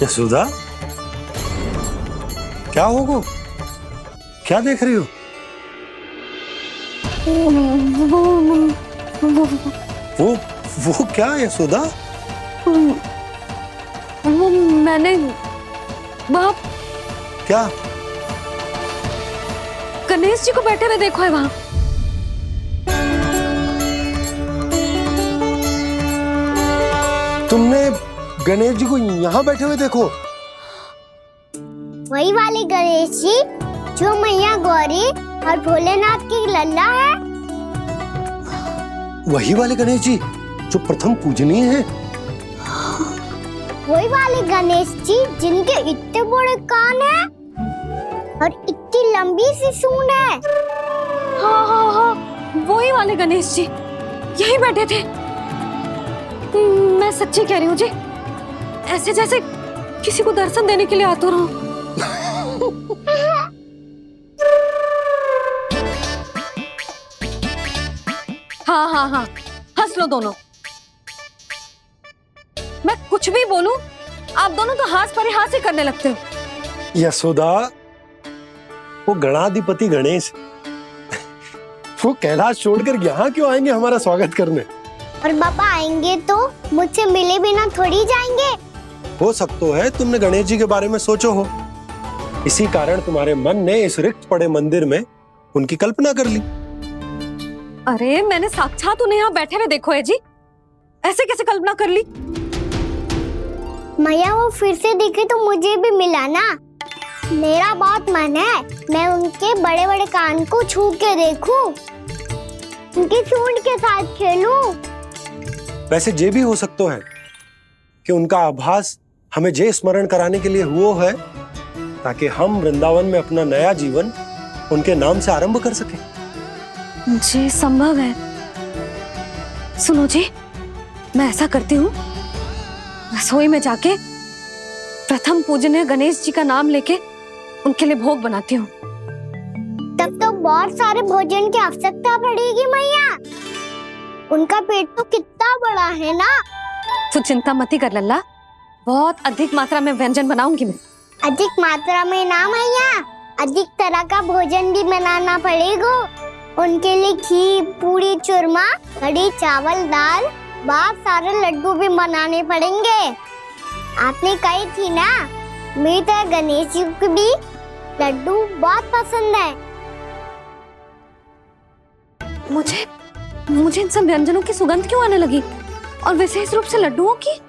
यशोदा, क्या होगा? क्या देख रही हो? वो क्या यशोदा? वो मैंने वहाँ क्या? गणेश जी को बैठे हुए देखो है वहाँ। तुमने गणेश जी को यहाँ बैठे हुए देखो? वही वाले गणेश जी जो मैया गौरी और भोलेनाथ की लल्ला है। वही वाले गणेश जी जो प्रथम पूजनीय हैं। वही वाले गणेश जी जिनके इतने बड़े कान हैं और इतनी लंबी सी सूंड है। हाँ हाँ हाँ, वही वाले गणेश जी यही बैठे थे। मैं सच्ची कह रही हूँ जी, ऐसे जैसे किसी को दर्शन देने के लिए आतुर हूँ। हाँ हाँ हाँ, हंस लो दोनों। मैं कुछ भी बोलूं, आप दोनों तो हाथ परिहास ही करने लगते हो। यशोदा, वो गणाधिपति गणेश वो कैलाश छोड़कर यहाँ क्यों आएंगे हमारा स्वागत करने? और पापा आएंगे तो मुझसे मिले बिना थोड़ी जाएंगे। हो सकता है तुमने गणेश जी के बारे में सोचो हो, इसी कारण तुम्हारे मन ने इस रिक्त पड़े मंदिर में उनकी कल्पना कर ली। अरे मैंने साक्षात उन्हें यहाँ बैठे हुए देखो है जी, ऐसे कैसे कल्पना कर ली? मैया वो फिर से दिखे तो मुझे भी मिला ना। मेरा बहुत मन है मैं उनके बड़े बड़े कान को छू के देखूं, उनकी सूंड के साथ खेलूं। वैसे ये भी हो सकता है कि उनका आभास हमें जे स्मरण कराने के लिए हुआ है ताकि हम वृंदावन में अपना नया जीवन उनके नाम से आरंभ कर सके। जी संभव है। सुनो जी, मैं ऐसा करती हूँ, रसोई में जाके प्रथम पूजनीय गणेश जी का नाम लेके उनके लिए भोग बनाती हूँ। तब तो बहुत सारे भोजन की आवश्यकता पड़ेगी मैया। उनका पेट तो कितना बड़ा है ना। तू चिंता मत कर लल्ला, बहुत अधिक मात्रा में व्यंजन बनाऊंगी मैं। अधिक मात्रा में ना मैया, अधिक तरह का भोजन भी बनाना पड़ेगा। उनके लिए खीर, पूरी, चूरमा, कढ़ी, चावल, दाल, बहुत सारे लड्डू भी बनाने पड़ेंगे। आपने कही थी ना, मेरी तरह गणेश जी को भी लड्डू बहुत पसंद है। मुझे इन सब व्यंजनों की सुगंध क्यों आने लगी, और विशेष रूप से लड्डुओं की?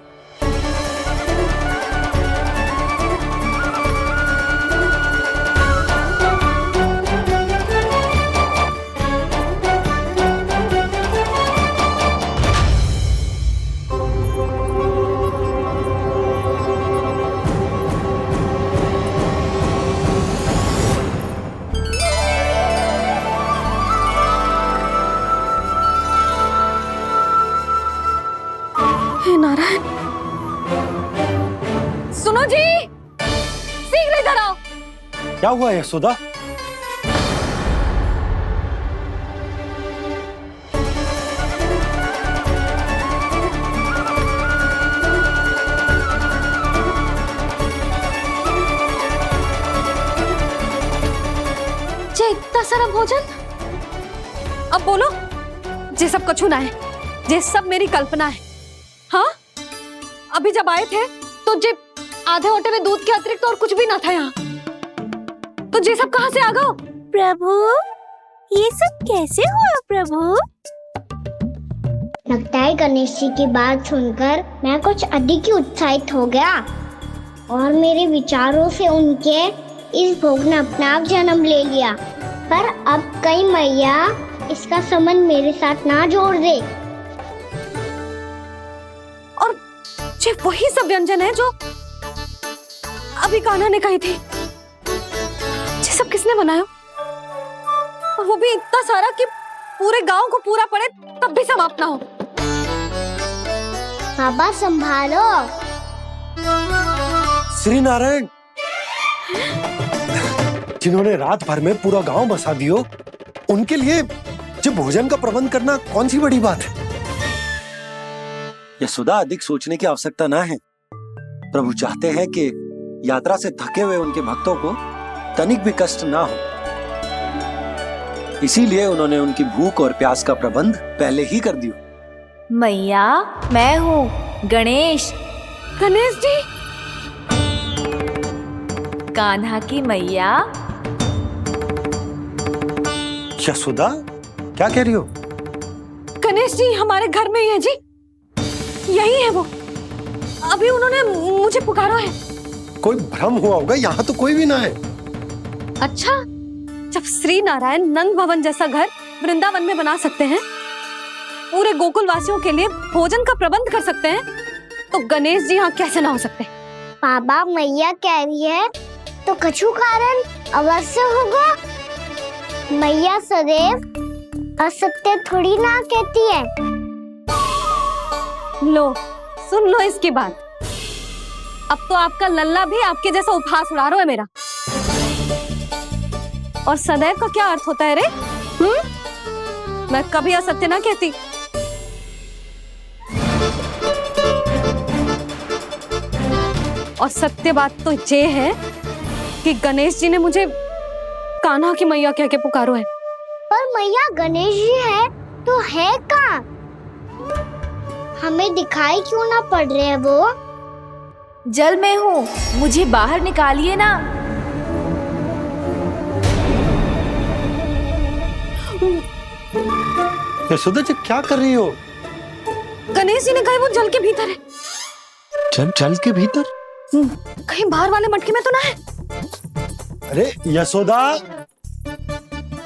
हे नारायण, सुनो जी, शीघ्र इधर आओ। क्या हुआ यशोदा? जे इतना सारा भोजन, अब बोलो, जे सब कछु ना है, जे सब मेरी कल्पना है। हाँ, अभी जब आए थे तो जे आधे ओटे में दूध के अतिरिक्त और कुछ भी ना था यहाँ, तो जे सब कहाँ से आ गए? प्रभु, ये सब कैसे हुआ प्रभु? लगता है गणेश जी की बात सुनकर मैं कुछ अधिक ही उत्साहित हो गया और मेरे विचारों से उनके इस भोग ने अपना आप जन्म ले लिया। पर अब कहीं मैया इसका संबंध मेरे साथ ना जोड़ दे। और जे वही सब व्यंजन है जो अभी कान्हा ने कही थी, ये सब किसने बनाया? और वो भी इतना सारा कि पूरे गांव को पूरा पड़े तब भी समाप्त ना हो। बाबा संभालो। श्री नारायण, जिन्होंने रात भर में पूरा गांव बसा दियो, उनके लिए जो भोजन का प्रबंध करना कौन सी बड़ी बात है? यशोदा, अधिक सोचने की आवश्यकता ना है। प्रभु चाहते हैं कि यात्रा से थके हुए उनके भक्तों को तनिक भी कष्ट ना हो। इसीलिए उन्होंने उनकी भूख और प्यास का प्रबंध पहले ही कर दिया। मैया, मैं हूँ गणेश, गणेश जी। कान्हा की मैया। यशोदा, क्या कह रही हो? गणेश जी हमारे घर में ही है जी, यही है वो। अभी उन्होंने मुझे पुकारा है। कोई भ्रम हुआ होगा, यहाँ तो कोई भी ना है। अच्छा, जब श्री नारायण नंद भवन जैसा घर वृंदावन में बना सकते हैं, पूरे गोकुल वासियों के लिए भोजन का प्रबंध कर सकते हैं, तो गणेश जी यहाँ कैसे ना हो सकते? बाबा, मैया कह रही है तो कछु कारण अवश्य होगा। मैया सदैव असत्य थोड़ी ना कहती है। लो, सुन लो इसकी बात। अब तो आपका लल्ला भी आपके जैसा उपहास उड़ा रहा है मेरा। और सदैव का क्या अर्थ होता है रे? मैं कभी असत्य ना कहती। और सत्य बात तो ये है कि गणेश जी ने मुझे कान्हा की मैया कह के पुकारो है। पर मैया गणेश जी है तो है कहाँ? हमें दिखाई क्यों ना पड़ रहे हैं वो? जल में हूँ, मुझे बाहर निकालिए ना। यशोदा जी, क्या कर रही हो? गणेश जी ने कहा वो जल के भीतर है। जल के भीतर? कहीं बाहर वाले मटके में तो ना है? अरे यशोदा!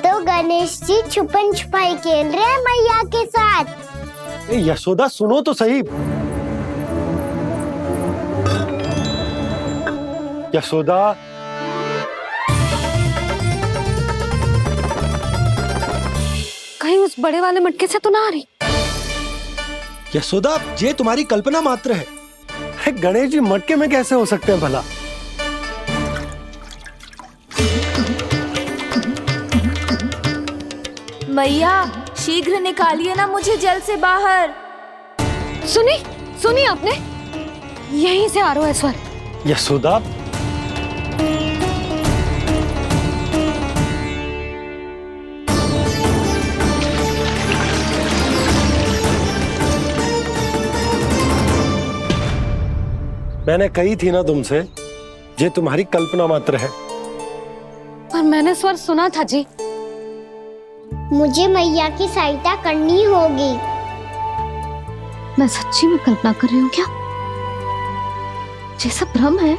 तो गणेश जी छुपन छुपाई खेल रहे हैं मैया के साथ। यशोदा, सुनो तो सही। यशोदा, कहीं उस बड़े वाले मटके से तो ना आ रही? यशोदा, ये तुम्हारी कल्पना मात्र है। अरे गणेश जी मटके में कैसे हो सकते हैं भला? मैया, शीघ्र निकालिए ना मुझे जल से बाहर। सुनी आपने? यहीं से आ रहा है स्वर। यशोदा, मैंने कही थी ना तुमसे, ये तुम्हारी कल्पना मात्र है। पर मैंने स्वर सुना था जी। मुझे मैया की सहायता करनी होगी। मैं सच्ची में कल्पना कर रही हूँ क्या? ये सब भ्रम है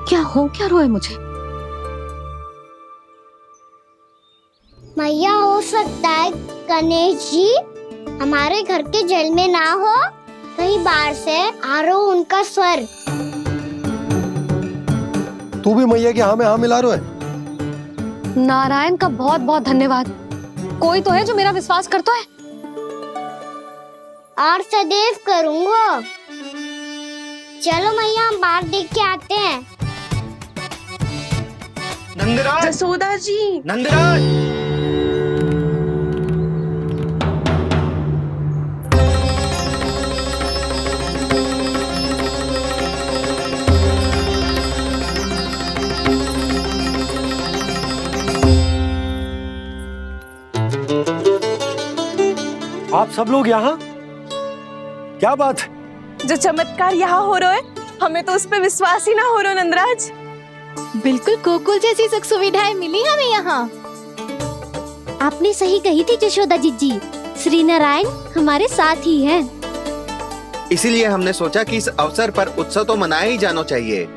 क्या? हो क्या रहा है मुझे? मैया, हो सकता है गणेश जी हमारे घर के जल में ना हो, कहीं बाहर से आ रहा हो उनका स्वर। तू भी मैया के हाँ में हाँ मिला रहा है। नारायण का बहुत बहुत धन्यवाद। कोई तो है जो मेरा विश्वास करता है। और सदैव करूंगा। चलो मैया, हम बाहर देख के आते हैं। नंदराज! यशोदा जी! नंदराज! आप सब लोग यहाँ? क्या बात है? जो चमत्कार यहाँ हो रहा है, हमें तो उस पे विश्वास ही ना हो रहा नंदराज। बिल्कुल गोकुल जैसी सुख सुविधाएं मिली हमें यहाँ। आपने सही कही थी यशोदा जीजी, श्री नारायण हमारे साथ ही हैं। इसीलिए हमने सोचा कि इस अवसर पर उत्सव तो मनाया ही जाना चाहिए।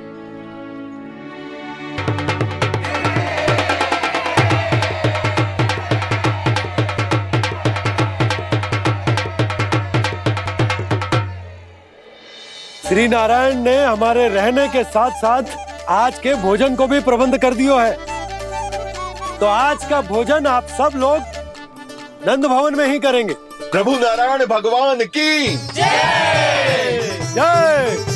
श्री नारायण ने हमारे रहने के साथ साथ आज के भोजन को भी प्रबंध कर दिया है। तो आज का भोजन आप सब लोग नंद भवन में ही करेंगे। प्रभु नारायण भगवान की जय जय।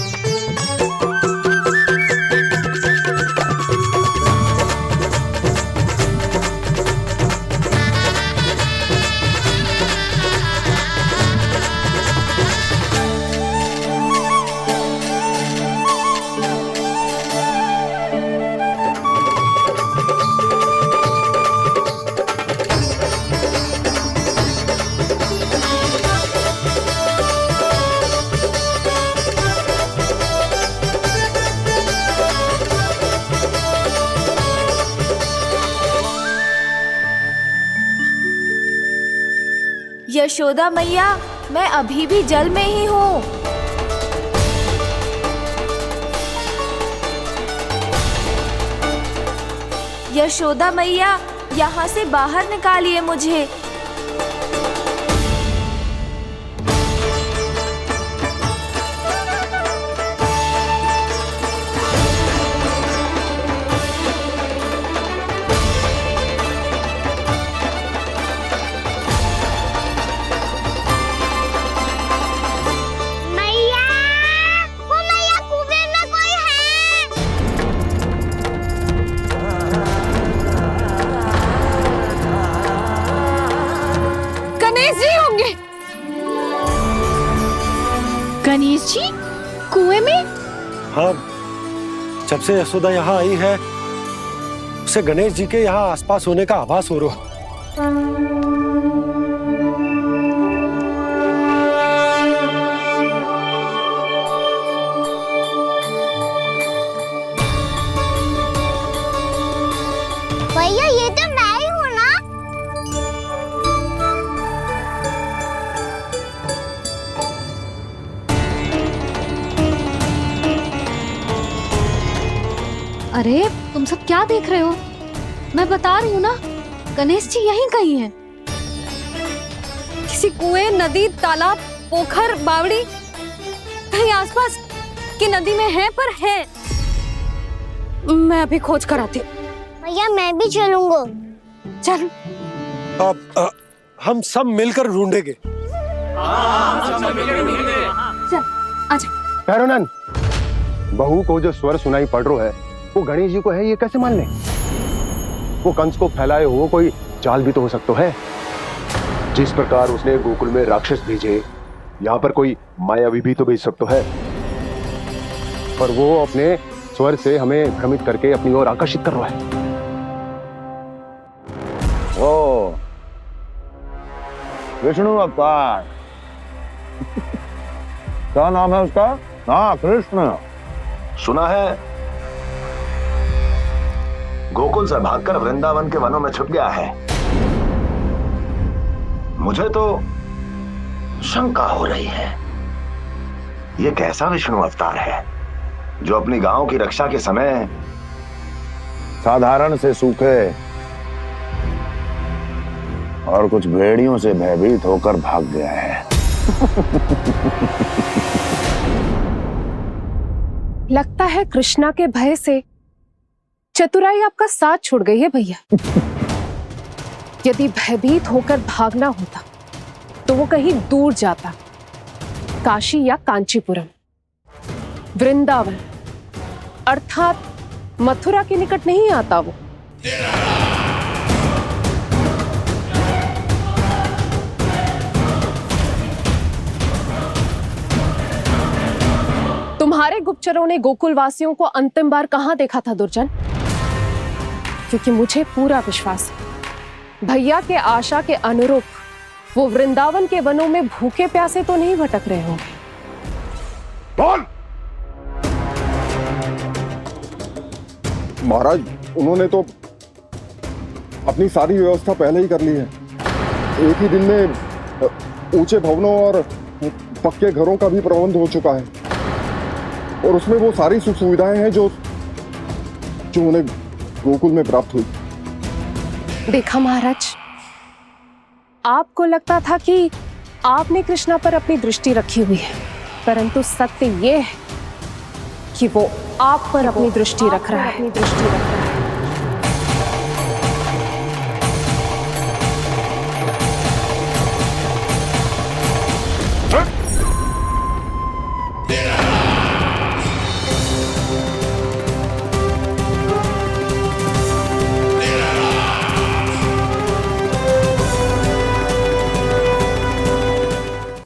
यशोदा मैया, मैं अभी भी जल में ही हूँ। यशोदा मैया, यहाँ से बाहर निकालिए मुझे। मैया, वो मैया कुएं में कोई है। गणेश जी होंगे। गणेश जी कुएं में? हाँ, जब से यशोदा यहाँ आई है उसे गणेश जी के यहाँ आसपास होने का आभास हो रहा। भैया ये तो मैं ही हूँ ना। अरे तुम सब क्या देख रहे हो? मैं बता रही हूँ ना, गणेश जी यहीं कहीं हैं। किसी कुएं, नदी, तालाब, पोखर, बावड़ी कहीं आसपास की नदी में है, पर है। मैं अभी खोज कर आती हूँ। भैया मैं भी चलूंगा। चल। अब हम सब मिलकर ढूंढेंगे। चल आजा। पैरोनन, बहू को जो स्वर सुनाई पड़ रहा है वो गणेश जी को है, ये कैसे मान ले? वो कंस को फैलाए हुए कोई चाल भी तो हो सकता है। जिस प्रकार उसने गोकुल में राक्षस भेजे, यहाँ पर कोई मायावी भी तो भेज सकता है। पर वो अपने स्वर से हमें भ्रमित करके अपनी ओर आकर्षित कर रहा है। ओ विष्णु अवतार। क्या नाम है उसका? हाँ, कृष्ण। सुना है गोकुल से भागकर वृंदावन के वनों में छुप गया है। मुझे तो शंका हो रही है, ये कैसा विष्णु अवतार है जो अपनी गांव की रक्षा के समय साधारण से सूखे और कुछ भेड़ियों से भयभीत होकर भाग गया है। लगता है कृष्णा के भय से चतुराई आपका साथ छोड़ गई है भैया। यदि भयभीत होकर भागना होता तो वो कहीं दूर जाता, काशी या कांचीपुरम, वृंदावन अर्थात मथुरा के निकट नहीं आता वो। तुम्हारे गुप्तचरों ने गोकुल वासियों को अंतिम बार कहां देखा था दुर्जन? क्योंकि मुझे पूरा विश्वास है भैया के आशा के अनुरूप वो वृंदावन के वनों में भूखे प्यासे तो नहीं भटक रहे होंगे। बोल! महाराज, उन्होंने तो अपनी सारी व्यवस्था पहले ही कर ली है। एक ही दिन में ऊंचे भवनों और पक्के घरों का भी प्रबंध हो चुका है, और उसमें वो सारी सुख सुविधाएं हैं जो उन्हें गोकुल में प्राप्त हुई। देखा महाराज, आपको लगता था कि आपने कृष्णा पर अपनी दृष्टि रखी हुई है, परंतु सत्य ये है कि वो आप पर अपनी दृष्टि रख रहा है।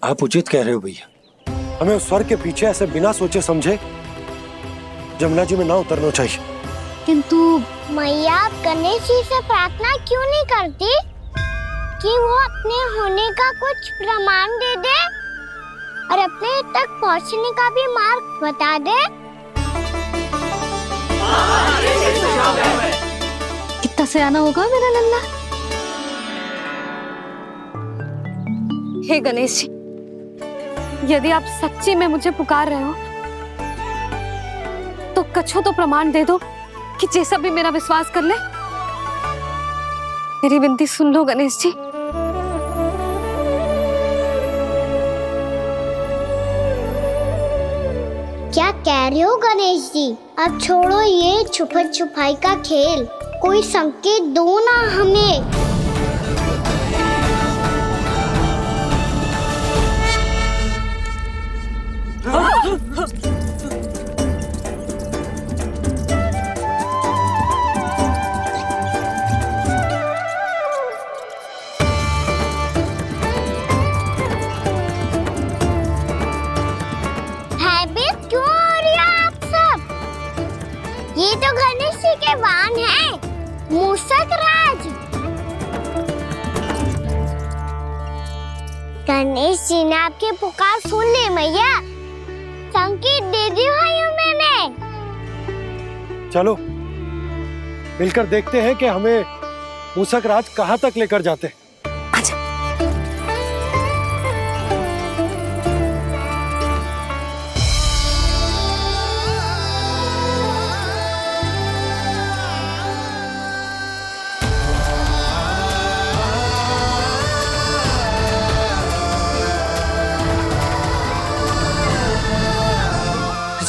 आप उचित कह रहे हो भैया, हमें उस स्वर के पीछे ऐसे बिना सोचे समझे जमुना जी में ना उतरना चाहिए। किंतु मैया, आप गणेश जी से प्रार्थना क्यों नहीं करती कि वो अपने होने का कुछ प्रमाण दे दे और अपने तक पहुंचने का भी मार्ग बता दे? कितना सयाना होगा मेरा लल्ला। हे गणेश जी, यदि आप सच्ची में मुझे पुकार रहे हो तो कछु तो प्रमाण दे दो कि जैसा भी मेरा विश्वास कर ले। मेरी विनती सुन लो गणेश जी। क्या कह रहे हो गणेश जी? अब छोड़ो ये छुपन छुपाई का खेल, कोई संकेत दो ना हमें। भयभीत क्यों हो रही हो आप सब? ये तो गणेश जी के वाहन हैं, मूषक राज। गणेश जी ने आपकी पुकार सुन ली मैया, संकेत दे दी भाइयों मैंने। चलो मिलकर देखते हैं कि हमें मूषक राज कहाँ तक लेकर जाते हैं।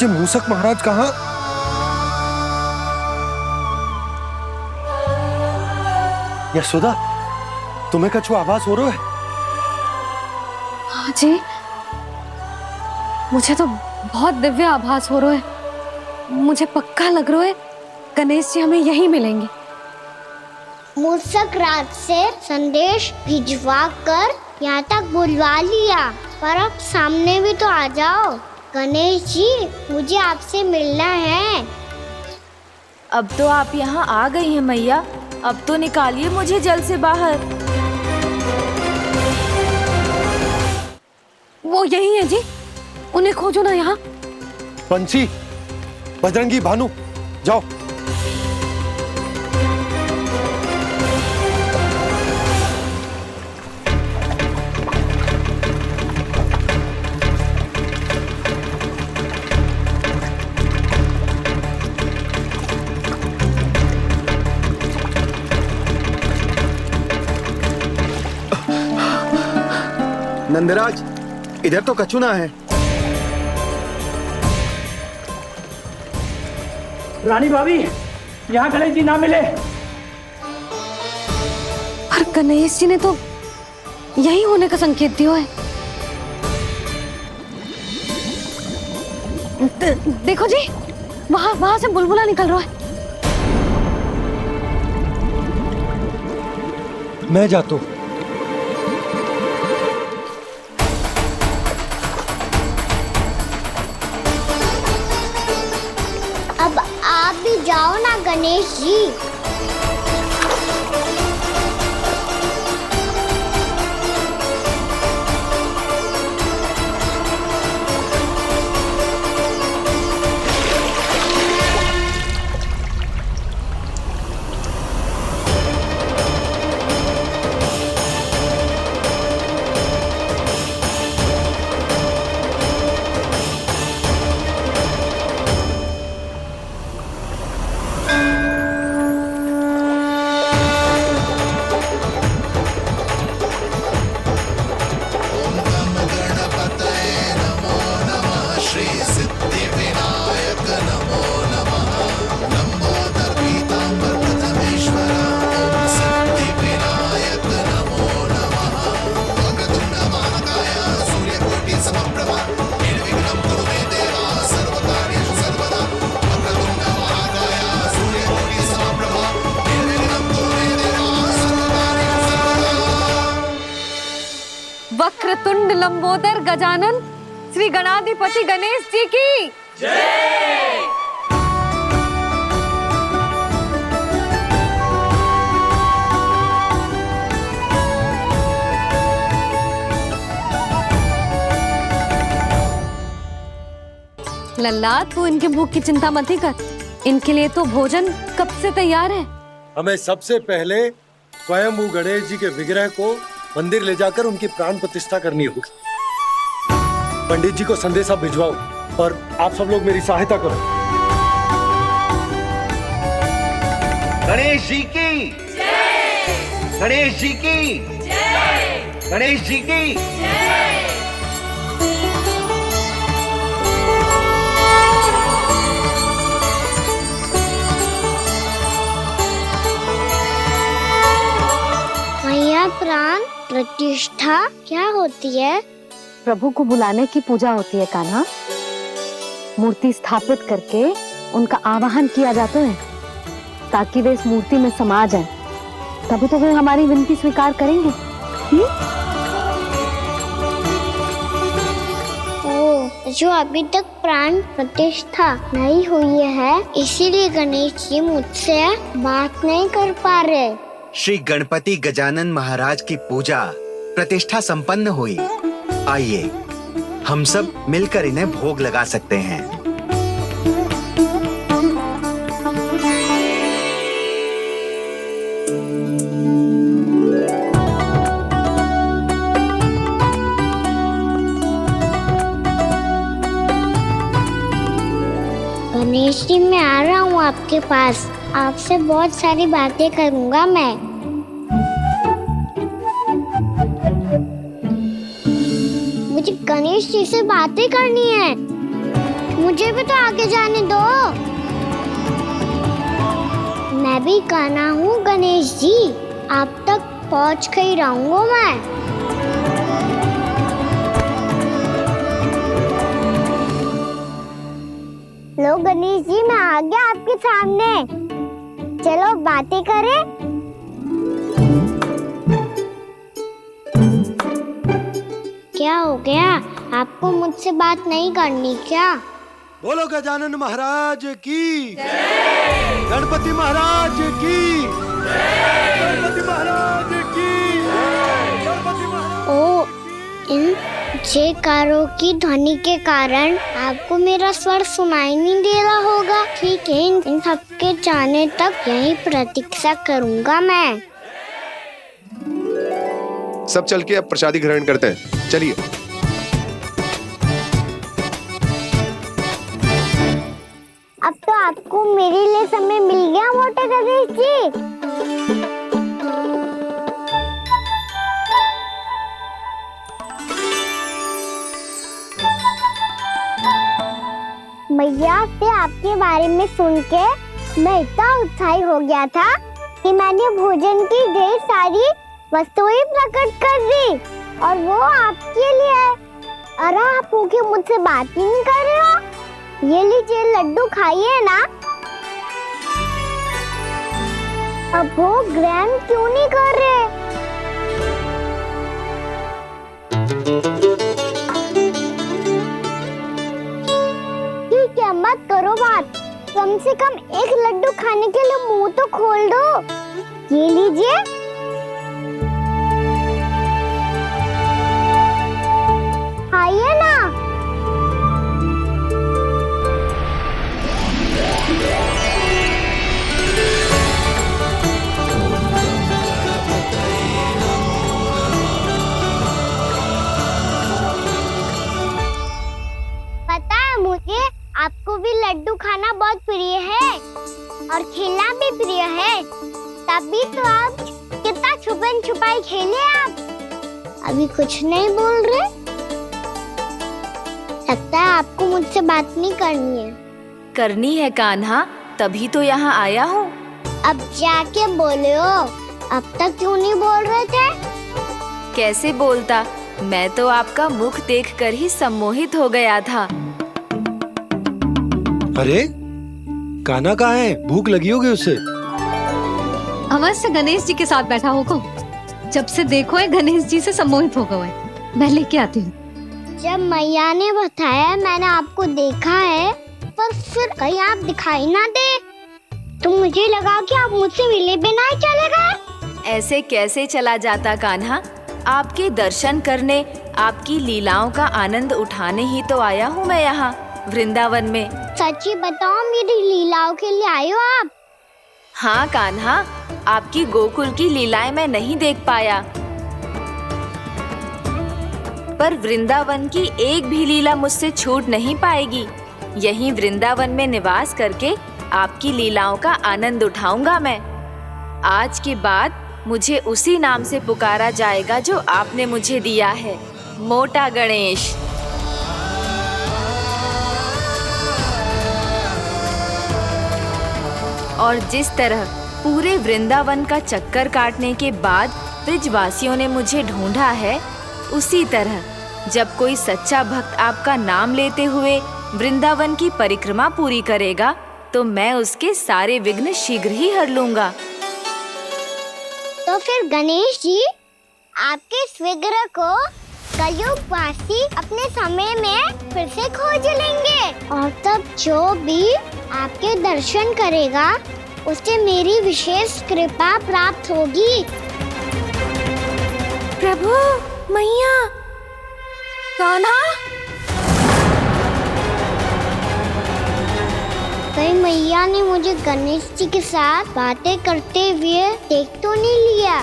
ये मूषक महाराज कहाँ? यशोदा, तुम्हें कछु आभास हो रहा है? हाँ जी, मुझे तो बहुत दिव्य आभास हो रहा है। मुझे पक्का लग रहा है गणेश जी हमें यहीं मिलेंगे। मूषक राज से संदेश भिजवा कर यहाँ तक बुलवा लिया, पर अब सामने भी तो आ जाओ। गणेश जी, मुझे आपसे मिलना है। अब तो आप यहाँ आ गई हैं मैया, अब तो निकालिए मुझे जल से बाहर। वो यही है जी, उन्हें खोजो ना यहाँ। पंछी, बजरंगी, भानु, जाओ। नंदराज, इधर तो कछुना है। रानी भाभी, यहाँ गणेश जी ना मिले। पर गणेश जी ने तो यही होने का संकेत दिया है। देखो जी, वहां से बुलबुला निकल रहा है। मैं जाता हूँ। अब आप भी जाओ ना गणेश जी। वक्रतुंड लंबोदर गजानन श्री गणाधिपति गणेश जी की जय। लल्ला, तू इनके भूख की चिंता मत ही कर, इनके लिए तो भोजन कब से तैयार है। हमें सबसे पहले स्वयं गणेश जी के विग्रह को मंदिर ले जाकर उनकी प्राण प्रतिष्ठा करनी होगी। पंडित जी को संदेशा भिजवाओ और आप सब लोग मेरी सहायता करो। गणेश जी की जय! गणेश जी की जय! गणेश जी की जय! मैया प्राण प्रतिष्ठा क्या होती है? प्रभु को बुलाने की पूजा होती है कान्हा। मूर्ति स्थापित करके उनका आवाहन किया जाता है ताकि वे इस मूर्ति में समा जाएं। तभी तो वे हमारी विनती स्वीकार करेंगे। ओ, जो अभी तक प्राण प्रतिष्ठा नहीं हुई है, इसीलिए गणेश जी मुझसे बात नहीं कर पा रहे। श्री गणपति गजानन महाराज की पूजा प्रतिष्ठा संपन्न हुई। आइए हम सब मिलकर इन्हें भोग लगा सकते हैं। गणेश जी मैं आ रहा हूँ आपके पास। आपसे बहुत सारी बातें करूँगा मैं। मुझे गणेश जी से बातें करनी है। मुझे भी तो आगे जाने दो। मैं भी कान्हा हूँ गणेश जी। आप तक पहुँच कर ही रहूँगा मैं। लो गणेश जी मैं आ गया आपके सामने। चलो बातें करें। क्या हो गया? आपको मुझसे बात नहीं करनी क्या? बोलो गजानन महाराज की जय! गणपति महाराज की जय! गणपति महाराज की जय! गणपति महाराज। ओ, इन जयकारों की ध्वनि के कारण आपको मेरा स्वर सुनाई नहीं दे रहा होगा। ठीक है, इन सबके जाने तक यही प्रतीक्षा करूंगा मैं। सब चल के अब प्रसादी ग्रहण करते हैं। चलिए। अब तो आपको मेरे लिए समय मिल गया मोटे गणेश जी। मैया से आपके बारे में सुन के मैं इतना उत्साही हो गया था कि मैंने भोजन की ढेर सारी वस्तुएं प्रकट कर दी और वो आपके लिए। अरे आप भूखे मुझसे बात ही नहीं कर रहे हो। ये लीजिए लड्डू खाइए ना। अब भोग ग्रहण क्यों नहीं कर रहे? ठीक है मत करो बात। कम से कम एक लड्डू खाने के लिए मुंह तो खोल दो। ये लीजिए। खाइए ना। पता है मुझे आपको भी लड्डू खाना बहुत प्रिय है और खेलना भी प्रिय है। तभी तो आप कितना छुपन छुपाई खेले। आप अभी कुछ नहीं बोल रहे। लगता है आपको मुझसे बात नहीं करनी है। करनी है कान्हा, तभी तो यहाँ आया हूँ। अब जाके बोलो। अब तक क्यों नहीं बोल रहे थे? कैसे बोलता, मैं तो आपका मुख देखकर ही सम्मोहित हो गया था। अरे कान्हा कहाँ है? भूख लगी होगी उसे। अवश्य गणेश जी के साथ बैठा होगा। जब से देखो है गणेश जी से सम्मोहित हो गए। मैं लेके आती हूँ। जब मैया ने बताया मैंने आपको देखा है, पर फिर कहीं आप दिखाई ना दे तो मुझे लगा कि आप मुझसे मिले बिना ही चले गए। ऐसे कैसे चला जाता कान्हा? आपके दर्शन करने, आपकी लीलाओं का आनंद उठाने ही तो आया हूँ मैं यहाँ वृंदावन में। सच्ची बताओ, मेरी लीलाओं के लिए आए हो आप? हाँ कान्हा, आपकी गोकुल की लीलाएं मैं नहीं देख पाया। पर वृंदावन की एक भी लीला मुझसे छूट नहीं पाएगी। यहीं वृंदावन में निवास करके आपकी लीलाओं का आनंद उठाऊंगा मैं। आज के बाद मुझे उसी नाम से पुकारा जाएगा जो आपने मुझे दिया है, मोटा गणेश। और जिस तरह पूरे वृंदावन का चक्कर काटने के बाद ब्रिजवासियों ने मुझे ढूंढा है, उसी तरह जब कोई सच्चा भक्त आपका नाम लेते हुए वृंदावन की परिक्रमा पूरी करेगा तो मैं उसके सारे विघ्न शीघ्र ही हर लूंगा। तो फिर गणेश जी, आपके इस विग्रह को कलयुगवासी अपने समय में फिर से खोज लेंगे और तब जो भी आपके दर्शन करेगा उसे मेरी विशेष कृपा प्राप्त होगी। प्रभु, मैया, कान्हा, कहीं मैया ने मुझे गणेश जी के साथ बातें करते हुए देख तो नहीं लिया?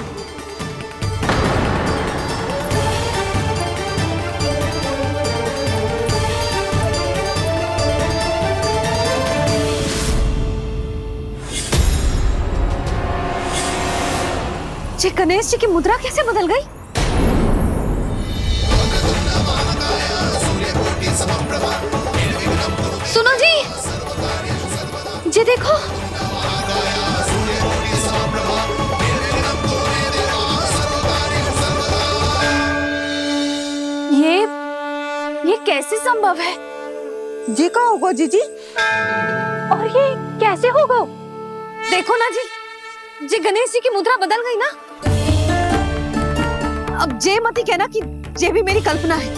ये गणेश जी की मुद्रा कैसे बदल गई? सुनो जी, ये देखो। ये कैसे संभव है? जी का होगा जीजी? और ये कैसे होगा? देखो ना जी, ये गणेश जी की मुद्रा बदल गई ना। अब जे मती कहना कि ये भी मेरी कल्पना है।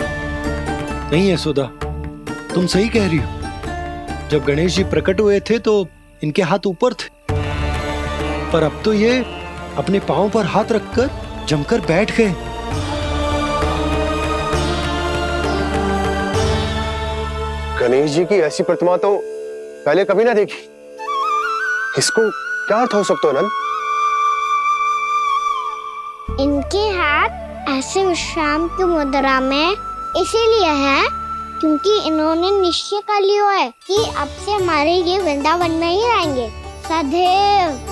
नहीं यशोदा, तुम सही कह रही हो। जब गणेश जी प्रकट हुए थे तो इनके हाथ ऊपर थे, पर अब तो ये अपने पांव पर हाथ रखकर जमकर बैठ गए। गणेश जी की ऐसी प्रतिमा तो पहले कभी ना देखी। इसको क्या अर्थ हो सकता है नंद? इनके हाथ ऐसे विश्राम की मुद्रा में इसीलिए है क्योंकि इन्होंने निश्चय कर लिया है कि अब से हमारे ये वृंदावन में ही रहेंगे सदैव।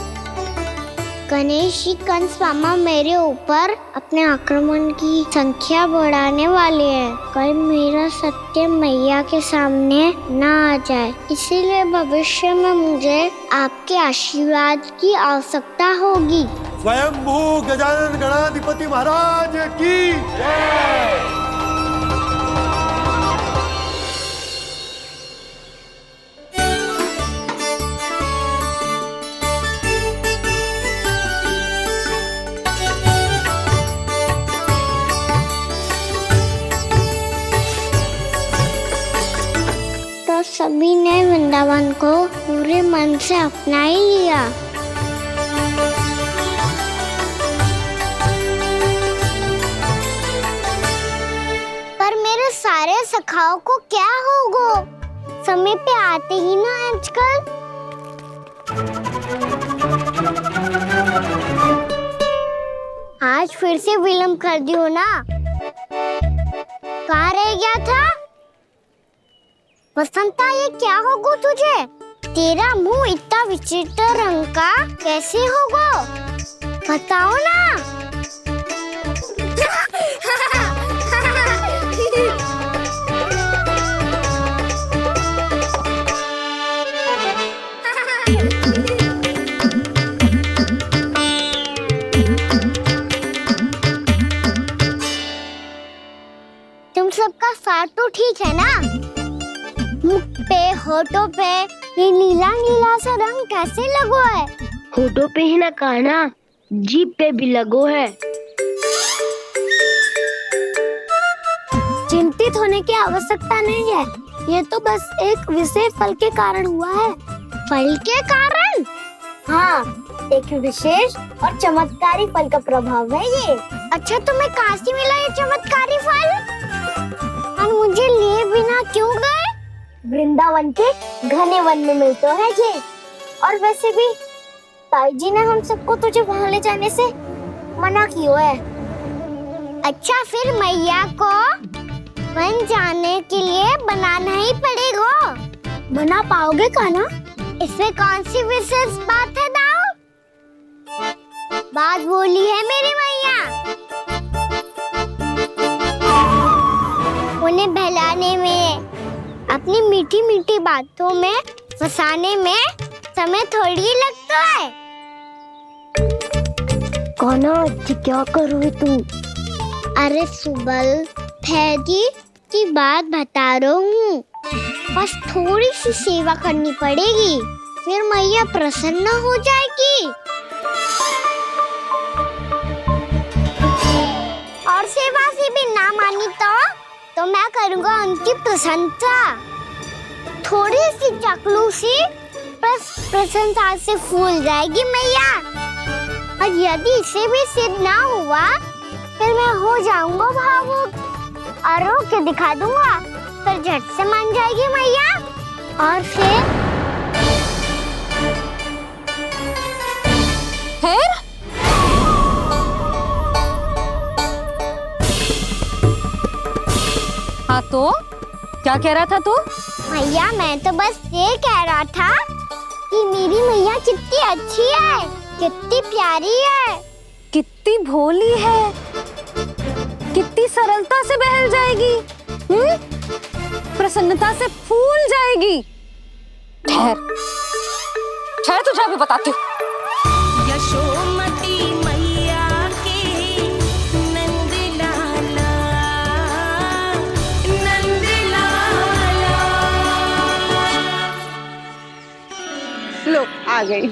गणेश जी कंस मामा मेरे ऊपर अपने आक्रमण की संख्या बढ़ाने वाले हैं। कल मेरा सत्य मैया के सामने ना आ जाए, इसीलिए भविष्य में मुझे आपके आशीर्वाद की आवश्यकता होगी। स्वयंभू गजानन गणाधिपति महाराज की जय। तो सभी ने वृंदावन को पूरे मन से अपना ही लिया। पर मेरे सारे सखाओं को क्या होगा? समय पे आते ही ना आजकल। आज फिर से विलंब कर दियो ना। कहाँ रह गया था? वसंता, ये क्या होगा तुझे? तेरा मुंह इतना विचित्र रंग का कैसे होगा? बताओ ना। तुम सबका साथ तो ठीक है ना? मुख पे, होठों पे ये नीला नीला सा रंग कैसे लगो है? होठों पे ही ना कान्हा, जीभ पे भी लगो है। चिंतित होने की आवश्यकता नहीं है, ये तो बस एक विशेष फल के कारण हुआ है। फल के कारण? हाँ, एक विशेष और चमत्कारी फल का प्रभाव है ये। अच्छा, तुम्हें कहाँ से मिला ये चमत्कारी फल? और मुझे लिए बिना क्यों गए? वृंदावन के घने वन में मिलते हैं ये। और वैसे भी ताई जी ने हम सबको तुझे वहाँ ले जाने से मना किया है। अच्छा, फिर मैया को वन जाने के लिए बनाना ही पड़ेगा। बना पाओगे कान्हा? इसमें कौन सी विशेष बात है दाऊ? बात बोली है मेरी मैया। उन्हें बहलाने में, अपनी मीठी मीठी बातों में फंसाने में समय थोड़ी लगता है। कान्हा क्या करोगे तू? अरे सुबल, फैजी की बात बता रहा हूँ। बस थोड़ी सी सेवा करनी पड़ेगी, फिर मैया प्रसन्न हो जाएगी। और सेवा से भी ना मानी तो मैं करूँगा उनकी प्रशंसा। थोड़ी सी चकलूसी बस प्रशंसा से फूल जाएगी मैया। और यदि इसे भी सिद्ध ना हुआ, फिर मैं हो जाऊंगा भावुक और रो के दिखा दूंगा, फिर झट से मान जाएगी मैया। और फिर हाँ तो क्या कह रहा था तू? मैया, मैं तो बस ये कह रहा था कि मेरी मैया कितनी अच्छी है, कितनी प्यारी है, कितनी भोली है, कितनी सरलता से बहल जाएगी, प्रसन्नता से फूल जाएगी। ठहर ठहर, तुझे अभी बताती हूँ। यशोमती मैया के नंद लाला, नंद लाला। लो आ गई।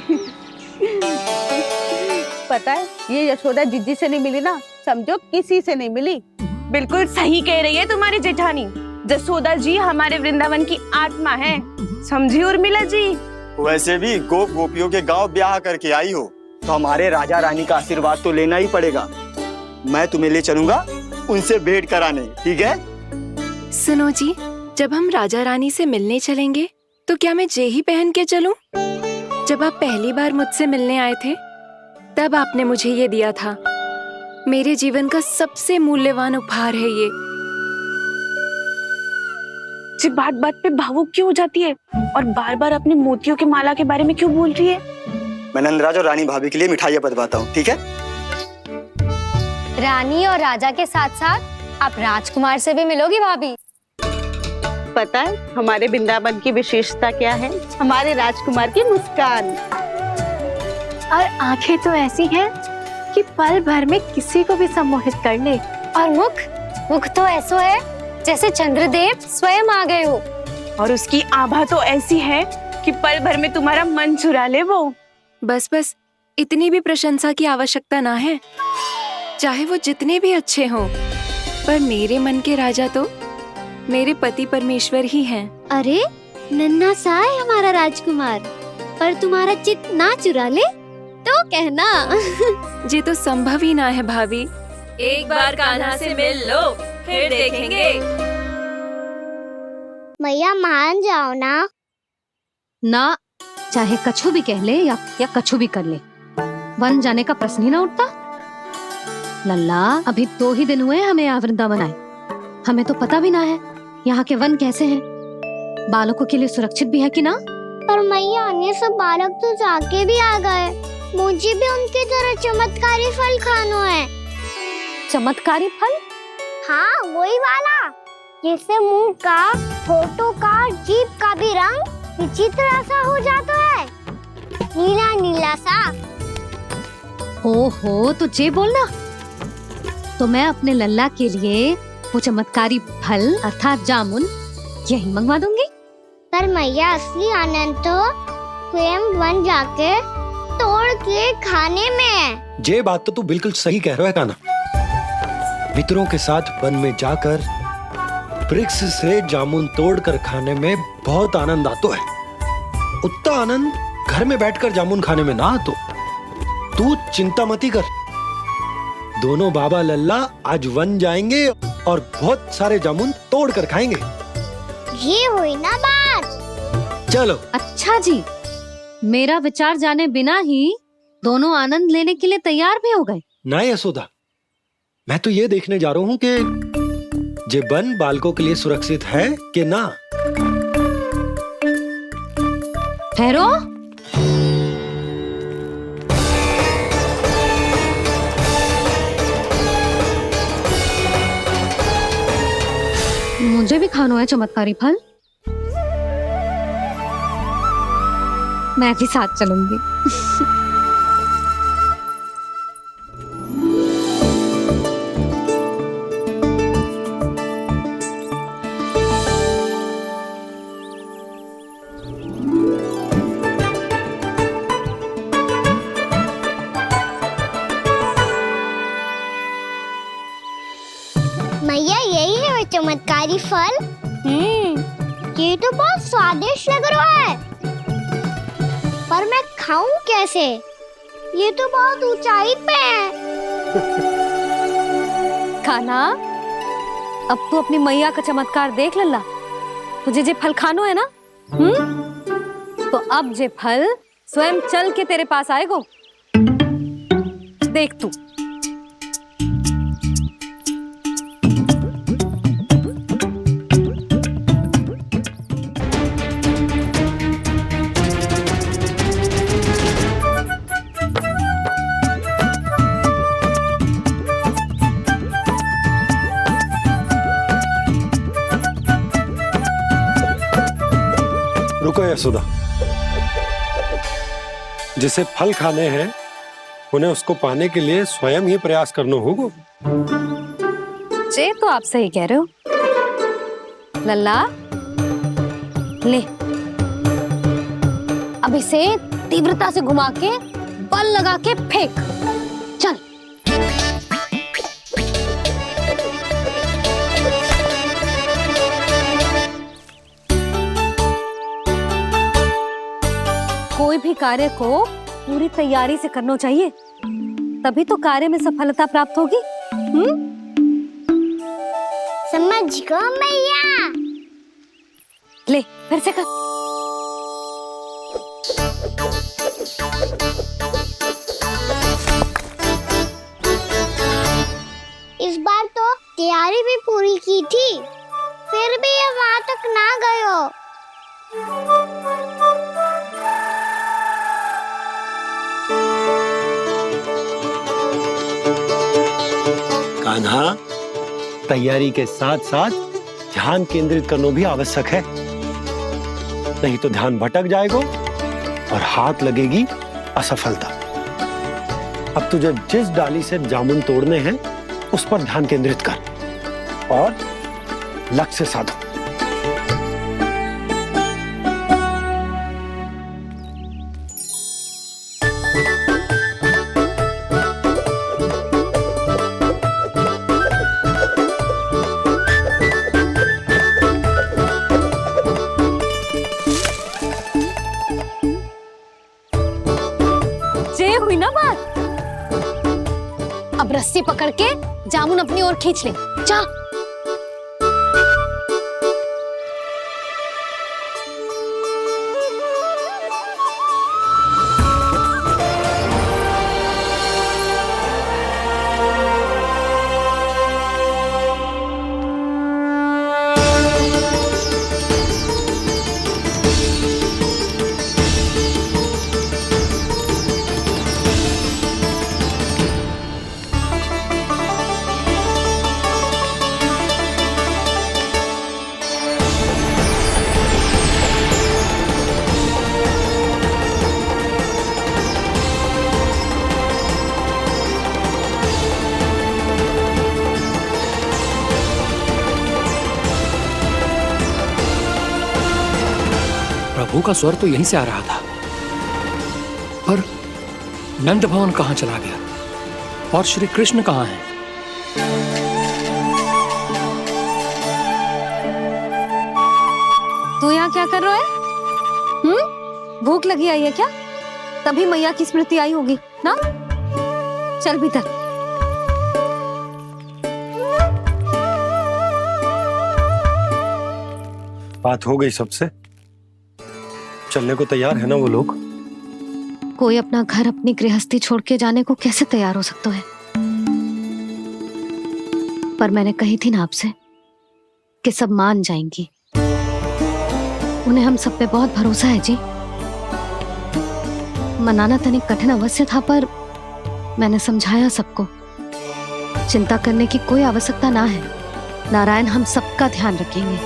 पता है, ये यशोदा जिज्जी से नहीं मिली ना, समझो किसी से नहीं मिली। बिल्कुल सही कह रही है तुम्हारी जेठानी। जसोदा जी हमारे वृंदावन की आत्मा है, समझी उर्मिला जी। वैसे भी गोप गोपियों के गांव ब्याह करके आई हो, तो हमारे राजा रानी का आशीर्वाद तो लेना ही पड़ेगा। मैं तुम्हें ले चलूंगा उनसे भेंट कराने, ठीक है? सुनो जी, जब हम राजा रानी से मिलने चलेंगे तो क्या मैं जे ही पहन के चलूं? जब आप पहली बार मुझसे मिलने आए थे, तब आपने मुझे ये दिया था। मेरे जीवन का सबसे मूल्यवान उपहार है ये। जी बात बात पे भावुक क्यों हो जाती है और बार बार अपने मोतियों के माला के बारे में क्यों बोल रही है? मैं नंदराज और रानी भाभी के लिए मिठाइयाँ बंटवाता हूँ, ठीक है? रानी और राजा के साथ साथ आप राजकुमार से भी मिलोगी भाभी। पता है हमारे वृंदावन की विशेषता क्या है? हमारे राजकुमार की मुस्कान। और आंखें तो ऐसी हैं कि पल भर में किसी को भी सम्मोहित कर ले। और मुख तो ऐसा है जैसे चंद्रदेव स्वयं आ गए हो। और उसकी आभा तो ऐसी है कि पल भर में तुम्हारा मन चुरा ले वो। बस बस, इतनी भी प्रशंसा की आवश्यकता ना है। चाहे वो जितने भी अच्छे हों, पर मेरे मन के राजा तो मेरे पति परमेश्वर ही हैं। अरे नन्हा सा है हमारा राजकुमार, पर तुम्हारा चित्त ना चुरा ले तो कहना। ये तो संभव ही ना है भाभी। एक बार कान्हा से मिल लो, फिर देखेंगे। मैया मान जाओ ना। चाहे कछु भी कह ले या कछु भी कर ले, वन जाने का प्रश्न ही ना उठता। लल्ला, अभी 2 ही दिन हुए हमें यहाँ वृंदावन आए, हमें तो पता भी ना है यहाँ के वन कैसे हैं, बालकों के लिए सुरक्षित भी है कि ना। पर मैया, ये सब बालक तो जाके भी आ गए, मुझे भी उनकी तरह चमत्कारी फल खाना है। चमत्कारी फल? हाँ, वही वाला जिससे मुंह का, होठों का, जीभ का भी रंग विचित्र सा हो जाता है, नीला नीला सा। हो तो जे बोलना, तो मैं अपने लल्ला के लिए वो चमत्कारी फल अर्थात जामुन यही मंगवा दूंगी। पर मैया, असली आनंद तो स्वयं वन जाके तोड़ के खाने में है। ये बात तो तू बिल्कुल सही कह रहा है कान्हा। मित्रों के साथ वन में जाकर वृक्ष से जामुन तोड़कर खाने में बहुत आनंद आता है। उतना आनंद घर में बैठकर जामुन खाने में ना आतो। तू चिंता मती कर, दोनों बाबा लल्ला आज वन जाएंगे और बहुत सारे जामुन तोड़कर खाएंगे। ये हुई ना बात। चलो। अच्छा जी, मेरा विचार जाने बिना ही दोनों आनंद लेने के लिए तैयार भी हो गए। ना यशोदा, मैं तो ये देखने जा रहा हूं कि ये वन बालकों के लिए सुरक्षित है कि ना। ठहरो। मुझे भी खानो है चमत्कारी फल। मैं भी साथ चलूंगी। मैया यही है वो चमत्कारी फल। ये तो बहुत स्वादिष्ट लग रहा है, पर मैं खाऊं कैसे? ये तो बहुत ऊंचाई पे है। खाना, अब तू अपनी मैया का चमत्कार देख लल्ला। तुझे जे फल खानो है ना, तो अब जे फल स्वयं चल के तेरे पास आएगो। देख तू। रुको यशोदा, जिसे फल खाने हैं उन्हें उसको पाने के लिए स्वयं ही प्रयास करना होगा। जे तो आप सही कह रहे हो लल्ला। ले, अब इसे तीव्रता से घुमा के बल लगा के फेंक। चल। कोई भी कार्य को पूरी तैयारी से करना चाहिए, तभी तो कार्य में सफलता प्राप्त होगी। समझ गो मैया। ले, फिर से कर। इस बार तो तैयारी भी पूरी की थी, फिर भी ये वहां तक ना गयो। कान्हा, तैयारी के साथ साथ ध्यान केंद्रित करना भी आवश्यक है, नहीं तो ध्यान भटक जाएगा और हाथ लगेगी असफलता। अब तुझे जिस डाली से जामुन तोड़ने हैं उस पर ध्यान केंद्रित कर और लक्ष्य साधो। हुई ना बात। अब रस्सी पकड़ के जामुन अपनी ओर खींच ले। जा। प्रभु का स्वर तो यहीं से आ रहा था, पर नंद भवन कहां चला गया और श्री कृष्ण कहां हैं? तू यहाँ क्या कर रहा है? भूख लगी आई है क्या? तभी मैया की स्मृति आई होगी ना? चल भीतर। बात हो गई सबसे? चलने को तैयार है ना वो लोग? कोई अपना घर अपनी गृहस्थी छोड़ के जाने को कैसे तैयार हो सकता है? पर मैंने कही थी ना आपसे कि सब मान जाएंगी। उन्हें हम सब पे बहुत भरोसा है जी। मनाना तनिक कठिन अवश्य था, पर मैंने समझाया सबको। चिंता करने की कोई आवश्यकता ना है। नारायण हम सबका ध्यान रखेंगे।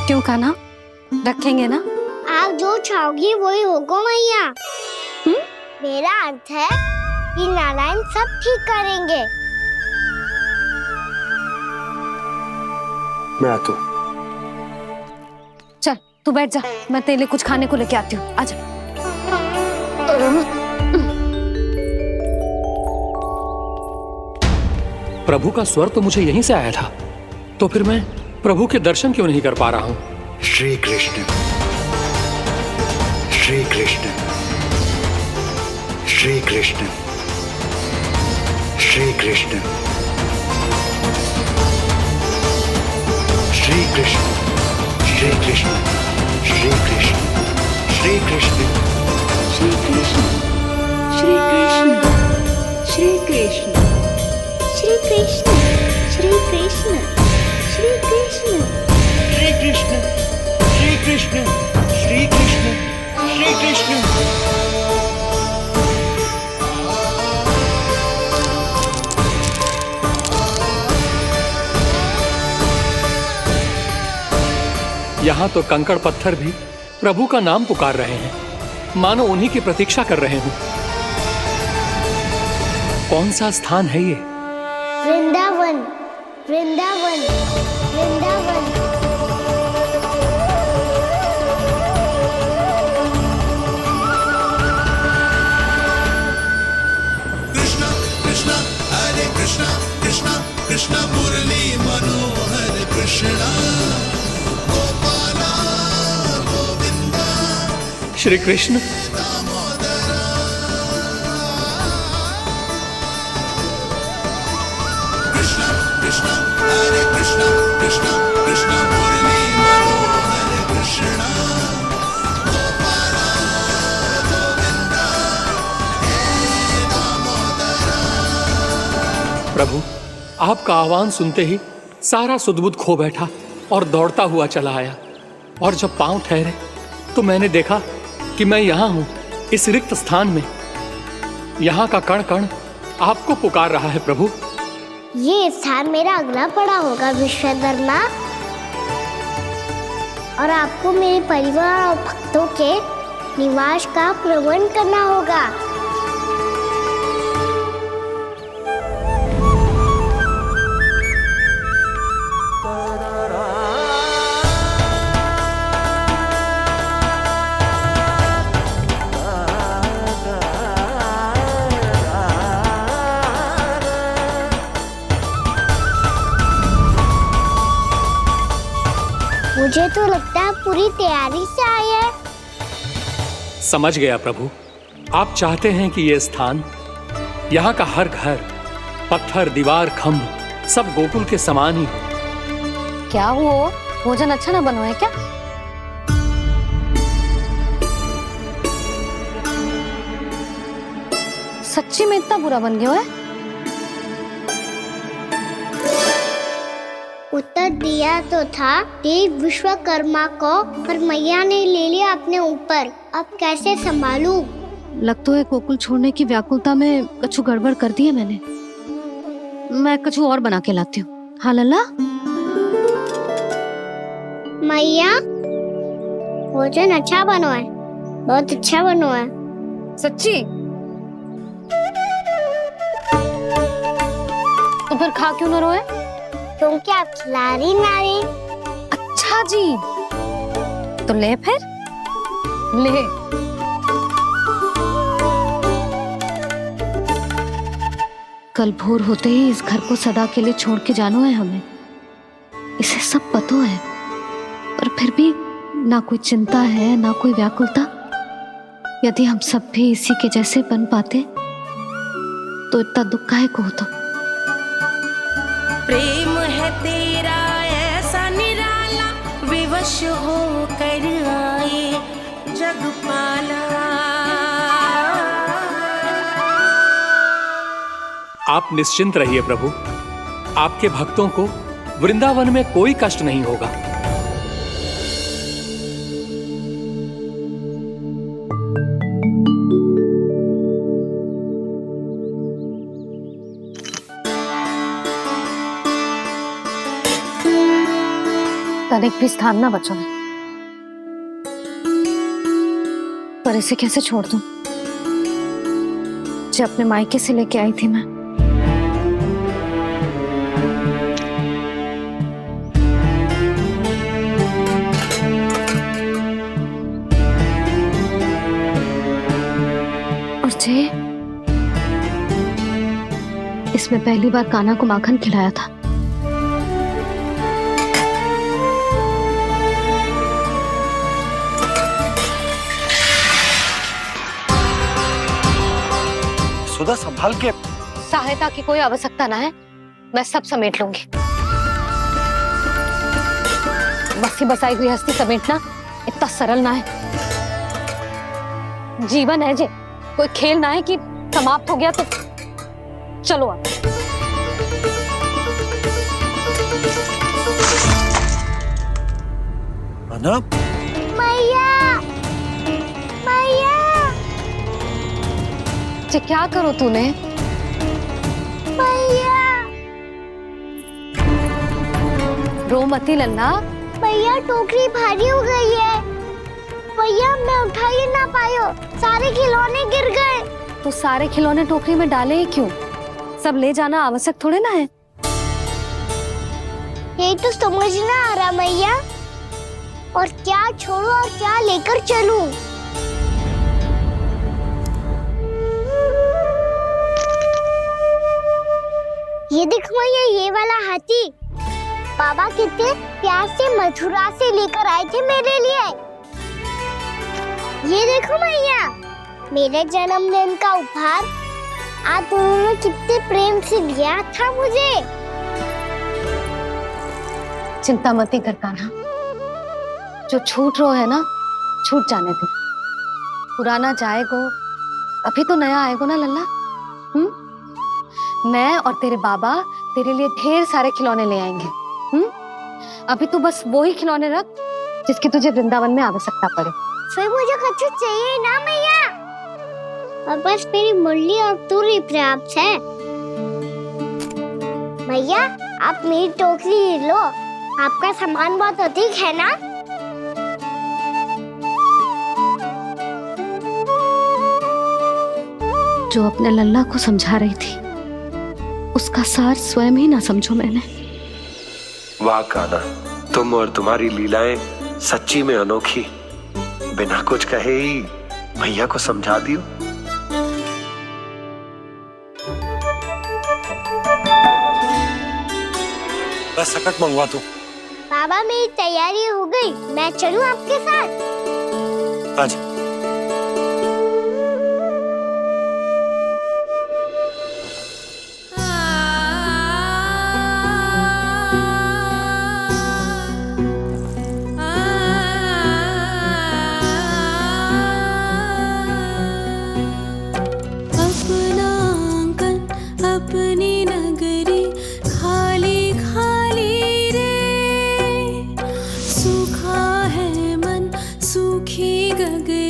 क्यों कान्हा, रखेंगे ना? आप जो चाहोगी वही होगा मैया। मेरा अर्थ है कि नारायण सब ठीक करेंगे। मैं आता हूँ। चल तू बैठ जा, मैं तेरे लिए कुछ खाने को लेके आती हूँ। आजा। प्रभु का स्वर तो मुझे यहीं से आया था, तो फिर मैं प्रभु के दर्शन क्यों नहीं कर पा रहा हूँ? श्री कृष्ण, श्री कृष्ण, श्री कृष्ण, श्री कृष्ण, श्री कृष्ण, श्री कृष्ण, श्री कृष्ण, श्री कृष्ण, श्री कृष्ण, श्री कृष्ण, श्री कृष्ण, श्री कृष्ण, श्री कृष्ण, श्री कृष्ण, श्री कृष्ण, श्री कृष्ण, श्री कृष्ण, श्री कृष्ण। यहाँ तो कंकड़ पत्थर भी प्रभु का नाम पुकार रहे हैं, मानो उन्हीं की प्रतीक्षा कर रहे हों। कौन सा स्थान है ये? वृंदावन, वृंदावन, वृंदावन। कृष्णा कृष्णा हरे कृष्णा, कृष्णा कृष्णा मुरली मनोहर कृष्णा, गोपाला गोविंदा। श्री कृष्ण, कृष्णा कृष्णा हरे कृष्णा, कृष्णा कृष्णा मुरली मनोहर कृष्णा, गोपाला गोविंदा हे दामोदरा। प्रभु आपका आह्वान सुनते ही सारा सुध-बुध खो बैठा और दौड़ता हुआ चला आया। और जब पांव ठहरे तो मैंने देखा कि मैं यहाँ हूँ, इस रिक्त स्थान में। यहाँ का कण कण आपको पुकार रहा है प्रभु। ये स्थान मेरा अगला पड़ा होगा विश्वकर्मा, और आपको मेरे परिवार और भक्तों के निवास का प्रबंध करना होगा। मुझे तो लगता है पूरी तैयारी से आए हैं। समझ गया प्रभु, आप चाहते हैं कि ये स्थान, यहाँ का हर घर, पत्थर, दीवार, खम्भ सब गोकुल के समान ही हो। क्या हुआ, भोजन अच्छा ना बना है क्या? सच्ची में इतना बुरा बन गया है? उत्तर दिया तो था देव विश्वकर्मा को, पर मैया ने ले लिया अपने ऊपर। अब कैसे संभालूं? लग तो है गोकुल छोड़ने की व्याकुलता में कछु गड़बड़ कर दी है मैंने। मैं कछु और बना के लाती हूँ। हाँ लल्ला? मैया, भोजन अच्छा बनो है, बहुत अच्छा बनो है। सच्ची? तो फिर खा क्यों न रोए? क्योंकि आप खिला रही नारी। अच्छा जी, तो ले फिर ले। कल भोर होते ही इस घर को सदा के लिए छोड़ के जाना है हमें। इसे सब पता है, पर फिर भी ना कोई चिंता है ना कोई व्याकुलता। यदि हम सब भी इसी के जैसे बन पाते तो इतना दुख काहे को होता। प्रेम है तेरा ऐसा निराला, विवश हो कर आए जगपाला। आप निश्चिंत रहिए प्रभु, आपके भक्तों को वृंदावन में कोई कष्ट नहीं होगा। तनिक भी स्थान ना बचो है, पर इसे कैसे छोड़ दूं जो अपने मायके से लेके आई थी मैं। और जे इसमें पहली बार कान्हा को माखन खिलाया था। सुधा संभाल के। सहायता की कोई आवश्यकता ना है, मैं सब समेट लूंगी। बसी बसाई हुई हस्ती समेटना इतना सरल ना है। जीवन है जे, कोई खेल ना है कि समाप्त हो गया तो चलो आप। अना मैया, मैया, जे क्या करो तूने? मैया, रो मती लल्ला। भैया टोकरी भारी हो गई है। भैया मैं उठा ही ना पायो, सारे खिलौने गिर गए। तो सारे खिलौने टोकरी में डाले ही क्यों? सब ले जाना आवश्यक थोड़े ना है। यही तो समझ ना आ रहा मैया, और क्या छोड़ू और क्या लेकर चलूं? ये देख मैया, ये वाला हाथी बाबा कितने प्यार से मथुरा से लेकर आए थे मेरे लिए। ये देखो मैया, मेरे जन्मदिन का उपहार आप दोनों ने कितने प्रेम से दिया था मुझे। चिंता मत कर कान्हा, जो छूट रो है ना छूट जाने दे। पुराना जाएगो, अभी तो नया आएगो ना लल्ला। मैं और तेरे बाबा तेरे लिए ढेर सारे खिलौने ले आएंगे। अभी तू बस वो ही खिलौने रख जिसकी तुझे वृंदावन में आवश्यकता पड़े। फिर मुझे कुछ चाहिए ना मैया, और बस मेरी मुरली और तुरी पर्याप्त है। भैया आप मेरी टोकरी लो, आपका सामान बहुत अधिक है ना। जो अपने लल्ला को समझा रही थी उसका सार स्वयं ही ना समझो मैंने। वाह कान्हा, तुम और तुम्हारी लीलाएं सच्ची में अनोखी। बिना कुछ कहे ही भैया को समझा दियो। बस सकट मंगवा तू। बाबा मेरी तैयारी हो गई, मैं चलूं आपके साथ? आजा। अपनी नगरी खाली खाली रे, सूखा है मन सूखी गगरी।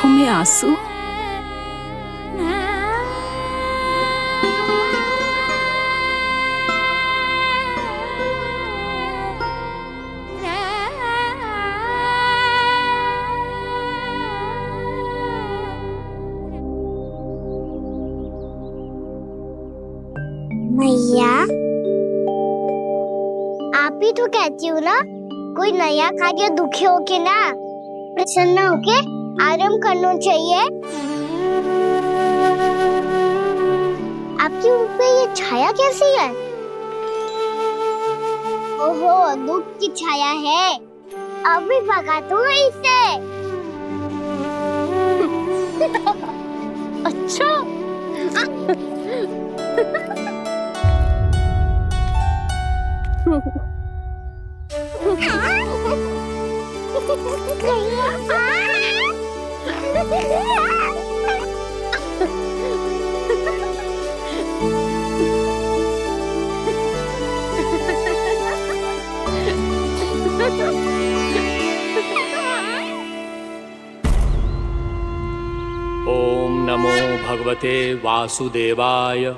आंखों में आंसू। मैया, आप ही तो कहती हो ना, कोई नया कार्य दुखी होके ना प्रसन्न होके आराम करना चाहिए। आपकी मुंह पे ये छाया कैसी है? ओहो, दुख की छाया है। अभी भगा दो इसे। अच्छा। ओम नमो भगवते वासुदेवाय।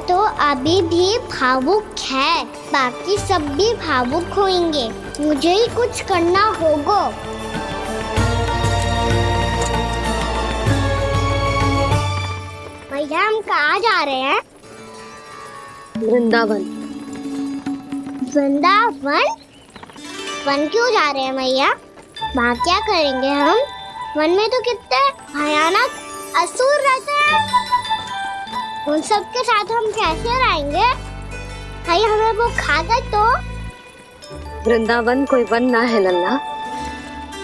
तो अभी भी भावुक है, बाकी सब भी भावुक होंगे। मुझे ही कुछ करना होगा। भैया हम कहाँ जा रहे हैं? वृंदावन। वृंदावन? वन क्यों जा रहे हैं भैया? वहाँ क्या करेंगे हम? वन में तो कितने भयानक असुर रहते हैं। उन सब के साथ हम कैसे रहेंगे? भाई हमें वो खा गए तो? वृंदावन कोई वन ना है लल्ला,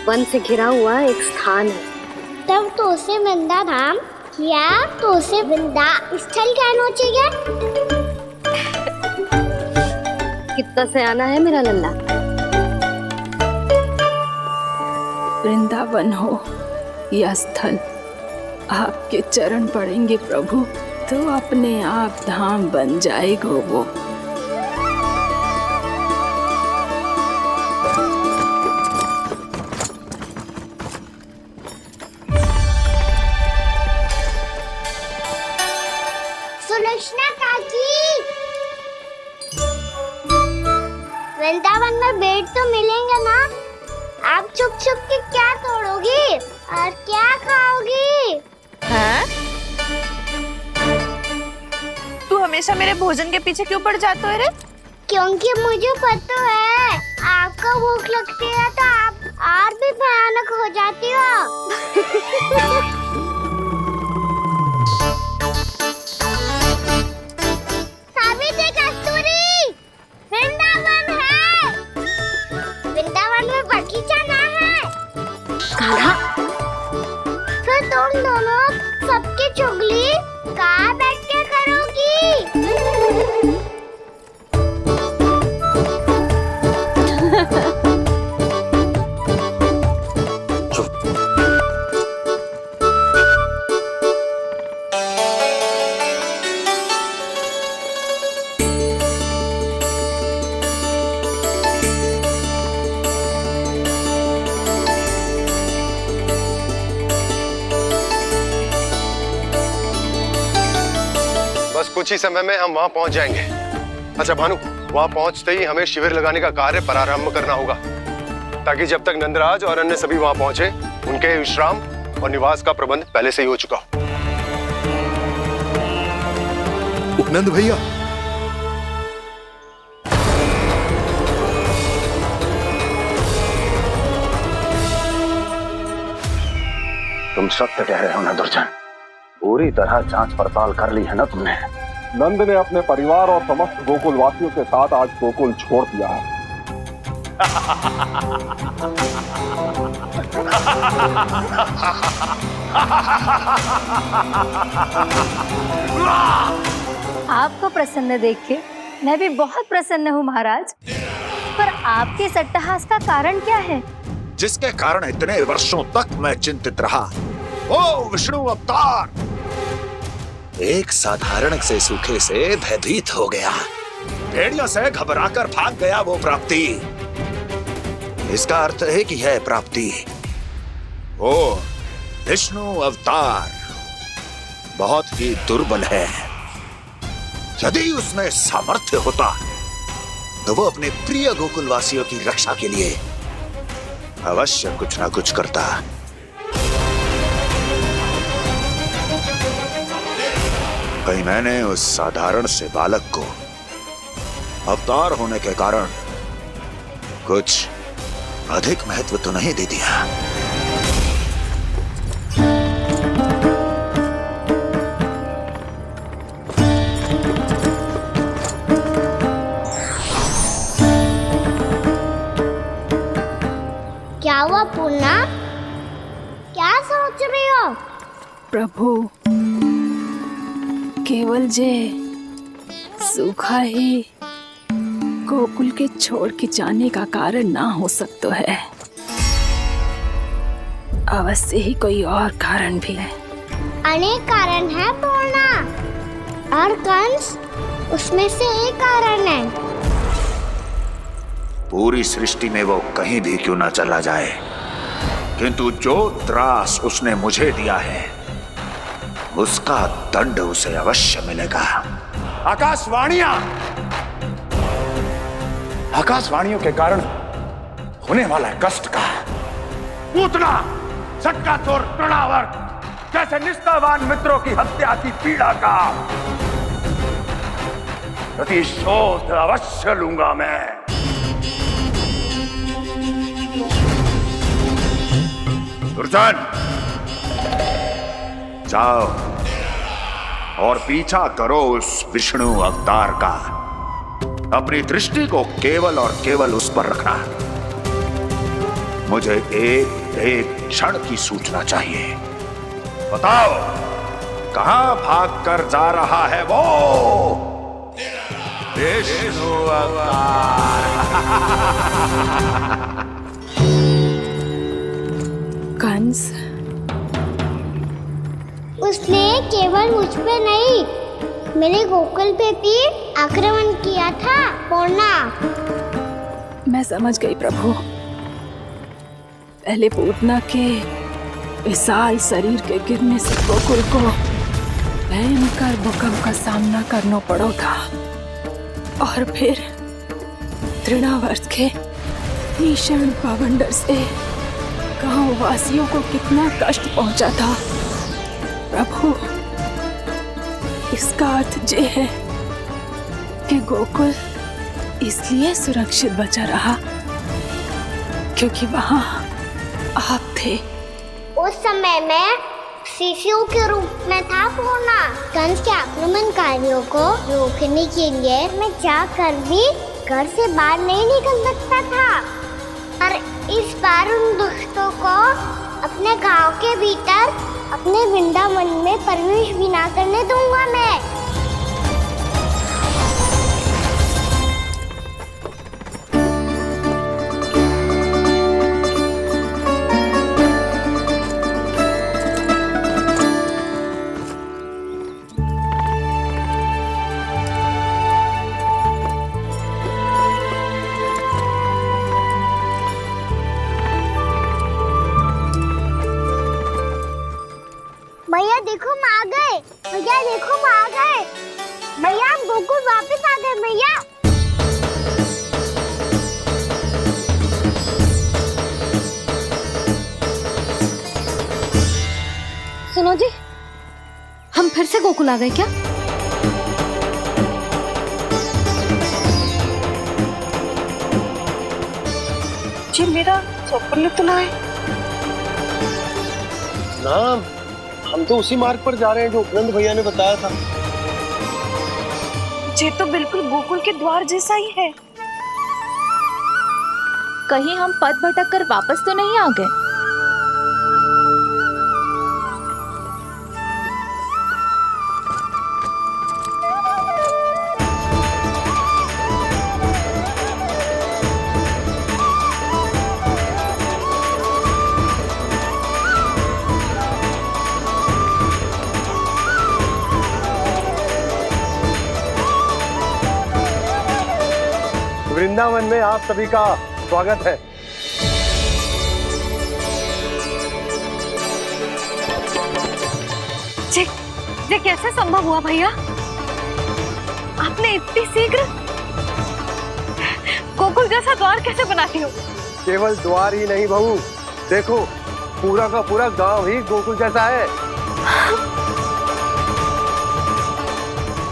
वन से घिरा हुआ एक स्थान है। तब तो उसे वृंदा धाम या तो उसे वृंदा स्थल कहना चाहिए। कितना सयाना है मेरा लल्ला। वृंदावन हो या स्थल, आपके चरण पड़ेंगे प्रभु तो अपने आप धाम बन जाएगा वो। सुलक्षणा काकी, वृंदावन में बेट तो मिलेंगे ना? आप छुप छुप के क्या तोड़ोगी और क्या खाओगी? हाँ? तू हमेशा मेरे भोजन के पीछे क्यों पड़ जाते हो रे? क्योंकि मुझे पता है आपको भूख लगती है तो आप और भी भयानक हो जाती हो। सावित्री, कस्तूरी, वृंदावन है। वृंदावन में बगीचा ना है। कान्हा, फिर तुम दोनों सबकी चुगली कहाँ बैठ के करोगी? बस कुछ ही समय में हम वहां पहुंच जाएंगे। अच्छा भानु, वहां पहुंचते ही हमें शिविर लगाने का कार्य प्रारंभ करना होगा, ताकि जब तक नंदराज और अन्य सभी वहां पहुंचे उनके विश्राम और निवास का प्रबंध पहले से ही हो चुका हो। उपनंद भैया, तुम सत्य कह रहे हो ना दुर्जन? पूरी तरह जांच पड़ताल कर ली है ना तुमने? नंद ने अपने परिवार और समस्त गोकुल वासियों के साथ आज गोकुल छोड़ दिया है। आपको प्रसन्न देख के मैं भी बहुत प्रसन्न हूँ महाराज, पर आपके इस अट्टहास का कारण क्या है? जिसके कारण इतने वर्षों तक मैं चिंतित रहा। ओ विष्णु अवतार, एक साधारण से सूखे से भयभीत हो गया, भेड़ियों से घबराकर भाग गया वो प्राप्ति। इसका अर्थ है कि यह प्राप्ति ओ विष्णु अवतार बहुत ही दुर्बल है। यदि उसमें सामर्थ्य होता तो वो अपने प्रिय गोकुलवासियों की रक्षा के लिए अवश्य कुछ ना कुछ करता। कहीं मैंने उस साधारण से बालक को अवतार होने के कारण कुछ अधिक महत्व तो नहीं दे दिया। क्या हुआ पूर्णा? क्या सोच रही हो? प्रभु, केवल जे सूखा ही गोकुल के छोड़ के जाने का कारण ना हो सकता है, अवश्य ही कोई और कारण भी है। अनेक कारण है पूर्णा, और कंस उसमें से एक कारण है। पूरी सृष्टि में वो कहीं भी क्यों ना चला जाए, किंतु जो त्रास उसने मुझे दिया है उसका दंड उसे अवश्य मिलेगा। आकाशवाणियों के कारण होने वाला कष्ट का, पूतना, सटकासुर, तृणावर्त जैसे निष्ठावान मित्रों की हत्या की पीड़ा का प्रतिशोध अवश्य लूंगा मैं। दुर्जन, जाओ और पीछा करो उस विष्णु अवतार का। अपनी दृष्टि को केवल और केवल उस पर रखना। मुझे एक क्षण की सूचना चाहिए। बताओ, कहां भागकर जा रहा है वो विष्णु अवतार? कंस, उसने केवल मुझ पे नहीं, मेरे गोकुल पे भी आक्रमण किया था पूर्णा। मैं समझ गई प्रभु। पहले पूतना के विशाल शरीर के गिरने से गोकुल को भयंकर भूकंप का सामना करना पड़ा था, और फिर तृणावर्त के भीषण पावंडर से गांव वासियों को कितना कष्ट पहुंचा था। प्रभु, इसका अर्थ ये है कि गोकुल इसलिए सुरक्षित बचा रहा क्योंकि वहां आप थे। उस समय मैं शिशु के रूप में था पूर्णा। कंस के आक्रमणकारियों को रोकने के लिए मैं जाकर भी घर से बाहर नहीं निकल सकता था, और इस बार उन दुष्टों को अपने गांव के भीतर, अपने वृंदावन में प्रवेश भी ना करने दूंगा मैं। भैया देखो हम आ गए, भैया देखो हम आ गए, भैया हम गोकुल वापस आ गए भैया। सुनो जी, हम फिर से गोकुल आ गए क्या? जी मेरा स्वप्न तो ना है। ना, हम तो उसी मार्ग पर जा रहे हैं जो उपनंद भैया ने बताया था। ये तो बिल्कुल गोकुल के द्वार जैसा ही है। कहीं हम पथ भटक कर वापस तो नहीं आ गए? वृंदावन में आप सभी का स्वागत है। ये कैसे संभव हुआ भैया? आपने इतनी शीघ्र गोकुल जैसा द्वार कैसे बना दिया? केवल द्वार ही नहीं बहू, देखो पूरा का पूरा गांव ही गोकुल जैसा है।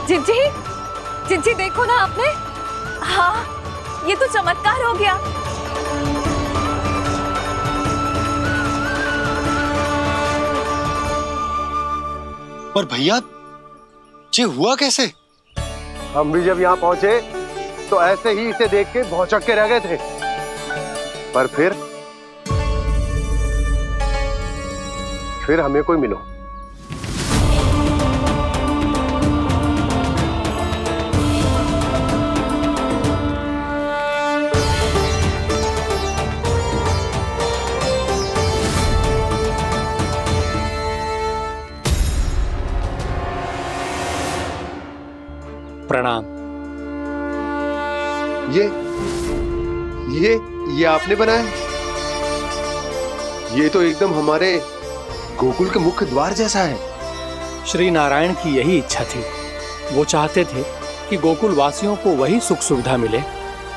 जिज्जी देखो ना आपने। हाँ, ये तो चमत्कार हो गया। पर भैया, ये हुआ कैसे? हम भी जब यहाँ पहुंचे तो ऐसे ही इसे देख के भौचक के रह गए थे, पर फिर हमें कोई मिलो। प्रणाम। ये आपने बनाया? ये तो एकदम हमारे गोकुल के मुख्य द्वार जैसा है। श्री नारायण की यही इच्छा थी। वो चाहते थे कि गोकुल वासियों को वही सुख सुविधा मिले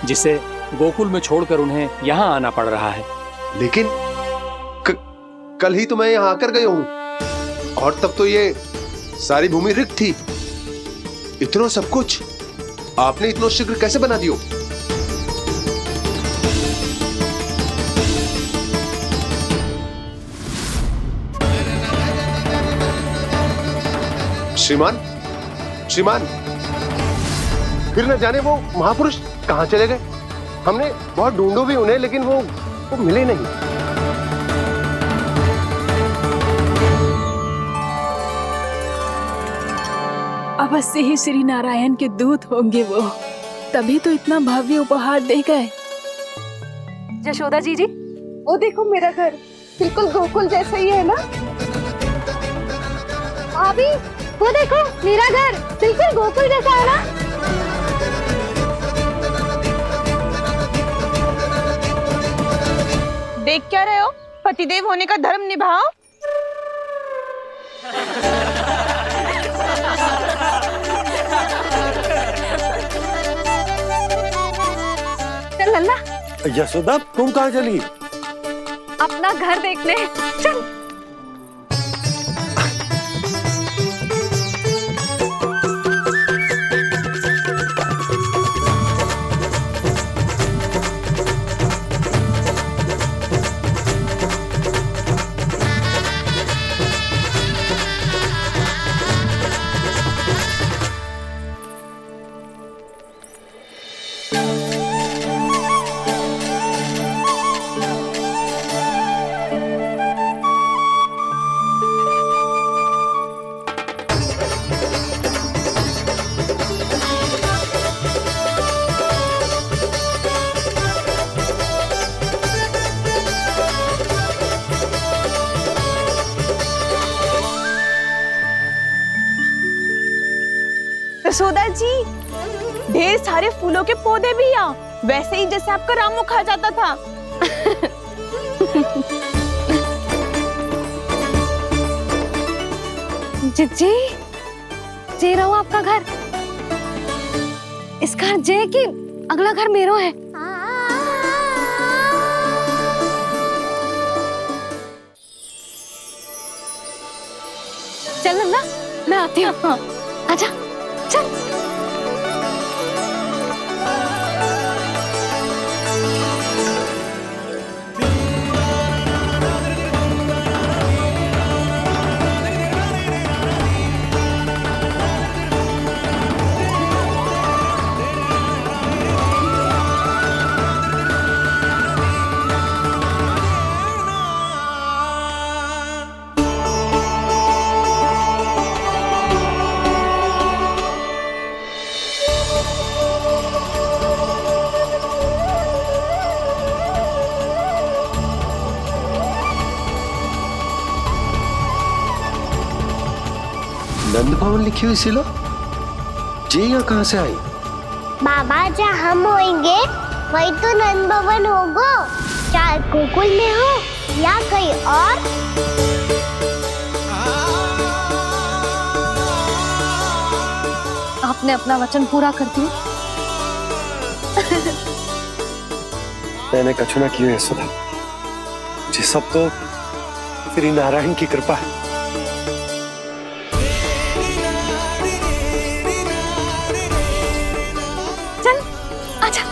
जिसे गोकुल में छोड़कर उन्हें यहाँ आना पड़ रहा है। लेकिन कल ही तो मैं यहाँ आकर गया हूँ और तब तो ये सारी भूमि रिक्त थी। इतना सब कुछ आपने इतना शीघ्र कैसे बना दियो? श्रीमान, श्रीमान, फिर न जाने वो महापुरुष कहाँ चले गए। हमने बहुत ढूंढो भी उन्हें, लेकिन वो मिले नहीं। अवश्य ही श्री नारायण के दूत होंगे वो, तभी तो इतना भव्य उपहार दे गए। यशोदा जी, वो देखो मेरा घर बिल्कुल गोकुल जैसा ही है ना। भाभी, वो देखो मेरा घर बिल्कुल गोकुल जैसा है ना। देख क्या रहे हो? पतिदेव होने का धर्म निभाओ। चल लल्ला, यशोदा तुम कहाँ चली? अपना घर देखने चल। यशोदा जी, ढेर सारे फूलों के पौधे भी यहाँ, वैसे ही जैसे आपका रामू खा जाता था। जिज्जी, जे रहो आपका घर। इस घर जे की अगला घर मेरो है। चल नन्ना, मैं आती हूँ। आजा, चल। नंद भवन लिखी हुई सिलो जी यहाँ कहाँ से आई? बाबा, जहाँ हम होंगे वही तो नंद भवन होगा। चाहे गोकुल में हो या कहीं और। आपने अपना वचन पूरा कर दिया। मैंने कछु ना किया यशोदा जी, सब तो श्री नारायण की कृपा है। चल, आजा।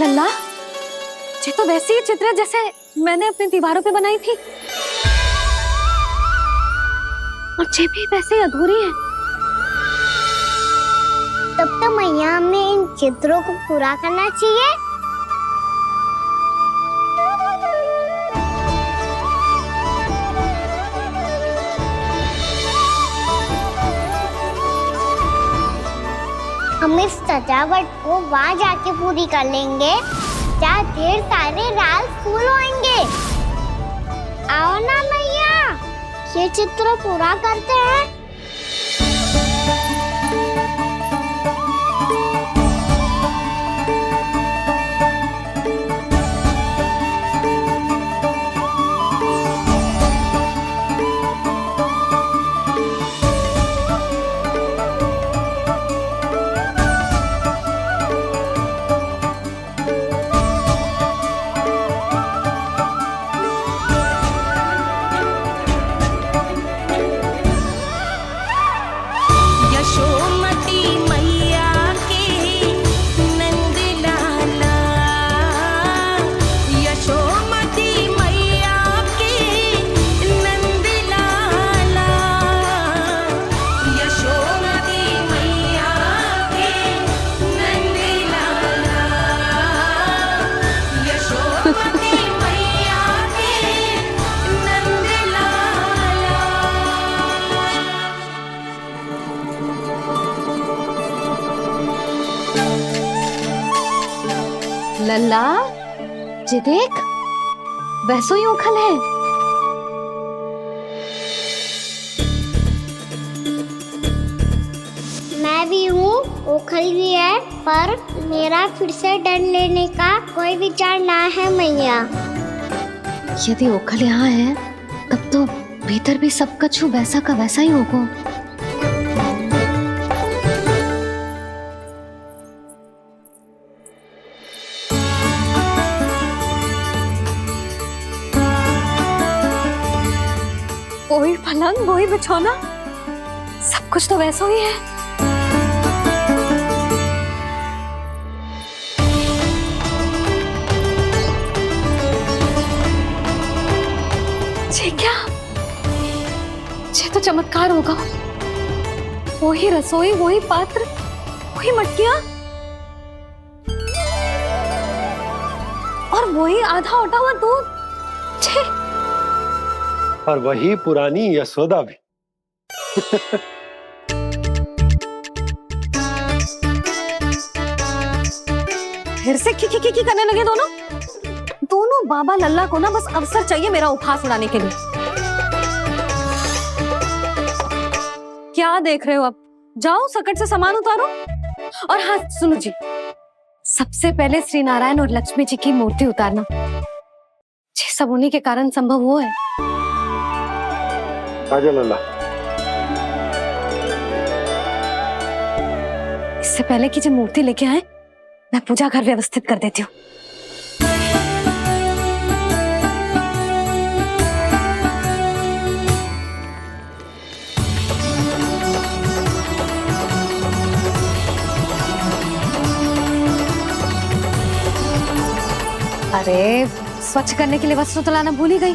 लल्ला, ये तो वैसी ही चित्र है जैसे मैंने अपनी दीवारों पे बनाई थी, और ये भी वैसे ही अधूरी है। तब तो मैया हमें इन चित्रों को पूरा करना चाहिए। हम इस सजावट को वहाँ जाके पूरी कर लेंगे जहाँ ढेर सारे लाल फूल होंगे। आओ ना मैया, ये चित्र पूरा करते हैं। यशोमती मैया के नंद लाला, यशोमती मैया के नंद लाला, यशोमती मैया के नंद लाला, यशोमती मैया के नंद लाला। लल्ला, ये देख, वैसो ही उखल है। मैं भी हूँ, ओखल भी है, पर मेरा फिर से डर लेने का कोई विचार ना है मैया। यदि ओखल यहाँ है, तब तो भीतर भी सब कछु वैसा का वैसा ही होगा। वही पलंग, वही बिछौना, सब कुछ तो वैसा ही है। ये क्या? ये तो चमत्कार होगा। वही रसोई, वही पात्र, वही मटकियां, और वही आधा उटा हुआ दूध। छे, और वही पुरानी यशोदा भी। फिर से खी करने लगे दोनों। दोनों बाबा लल्ला को ना बस अवसर चाहिए मेरा उपहास उड़ाने के लिए। क्या देख रहे हो? अब जाओ, सकट से सामान उतारो। और हाँ सुनो जी, सबसे पहले श्री नारायण और लक्ष्मी जी की मूर्ति उतारना। ये सब उन्हीं के कारण संभव हुआ है। आजा लल्ला। इससे पहले कि जो मूर्ति लेके आए, मैं पूजा घर व्यवस्थित कर देती हूँ। अरे, स्वच्छ करने के लिए वस्त्र तो लाना भूल ही गई।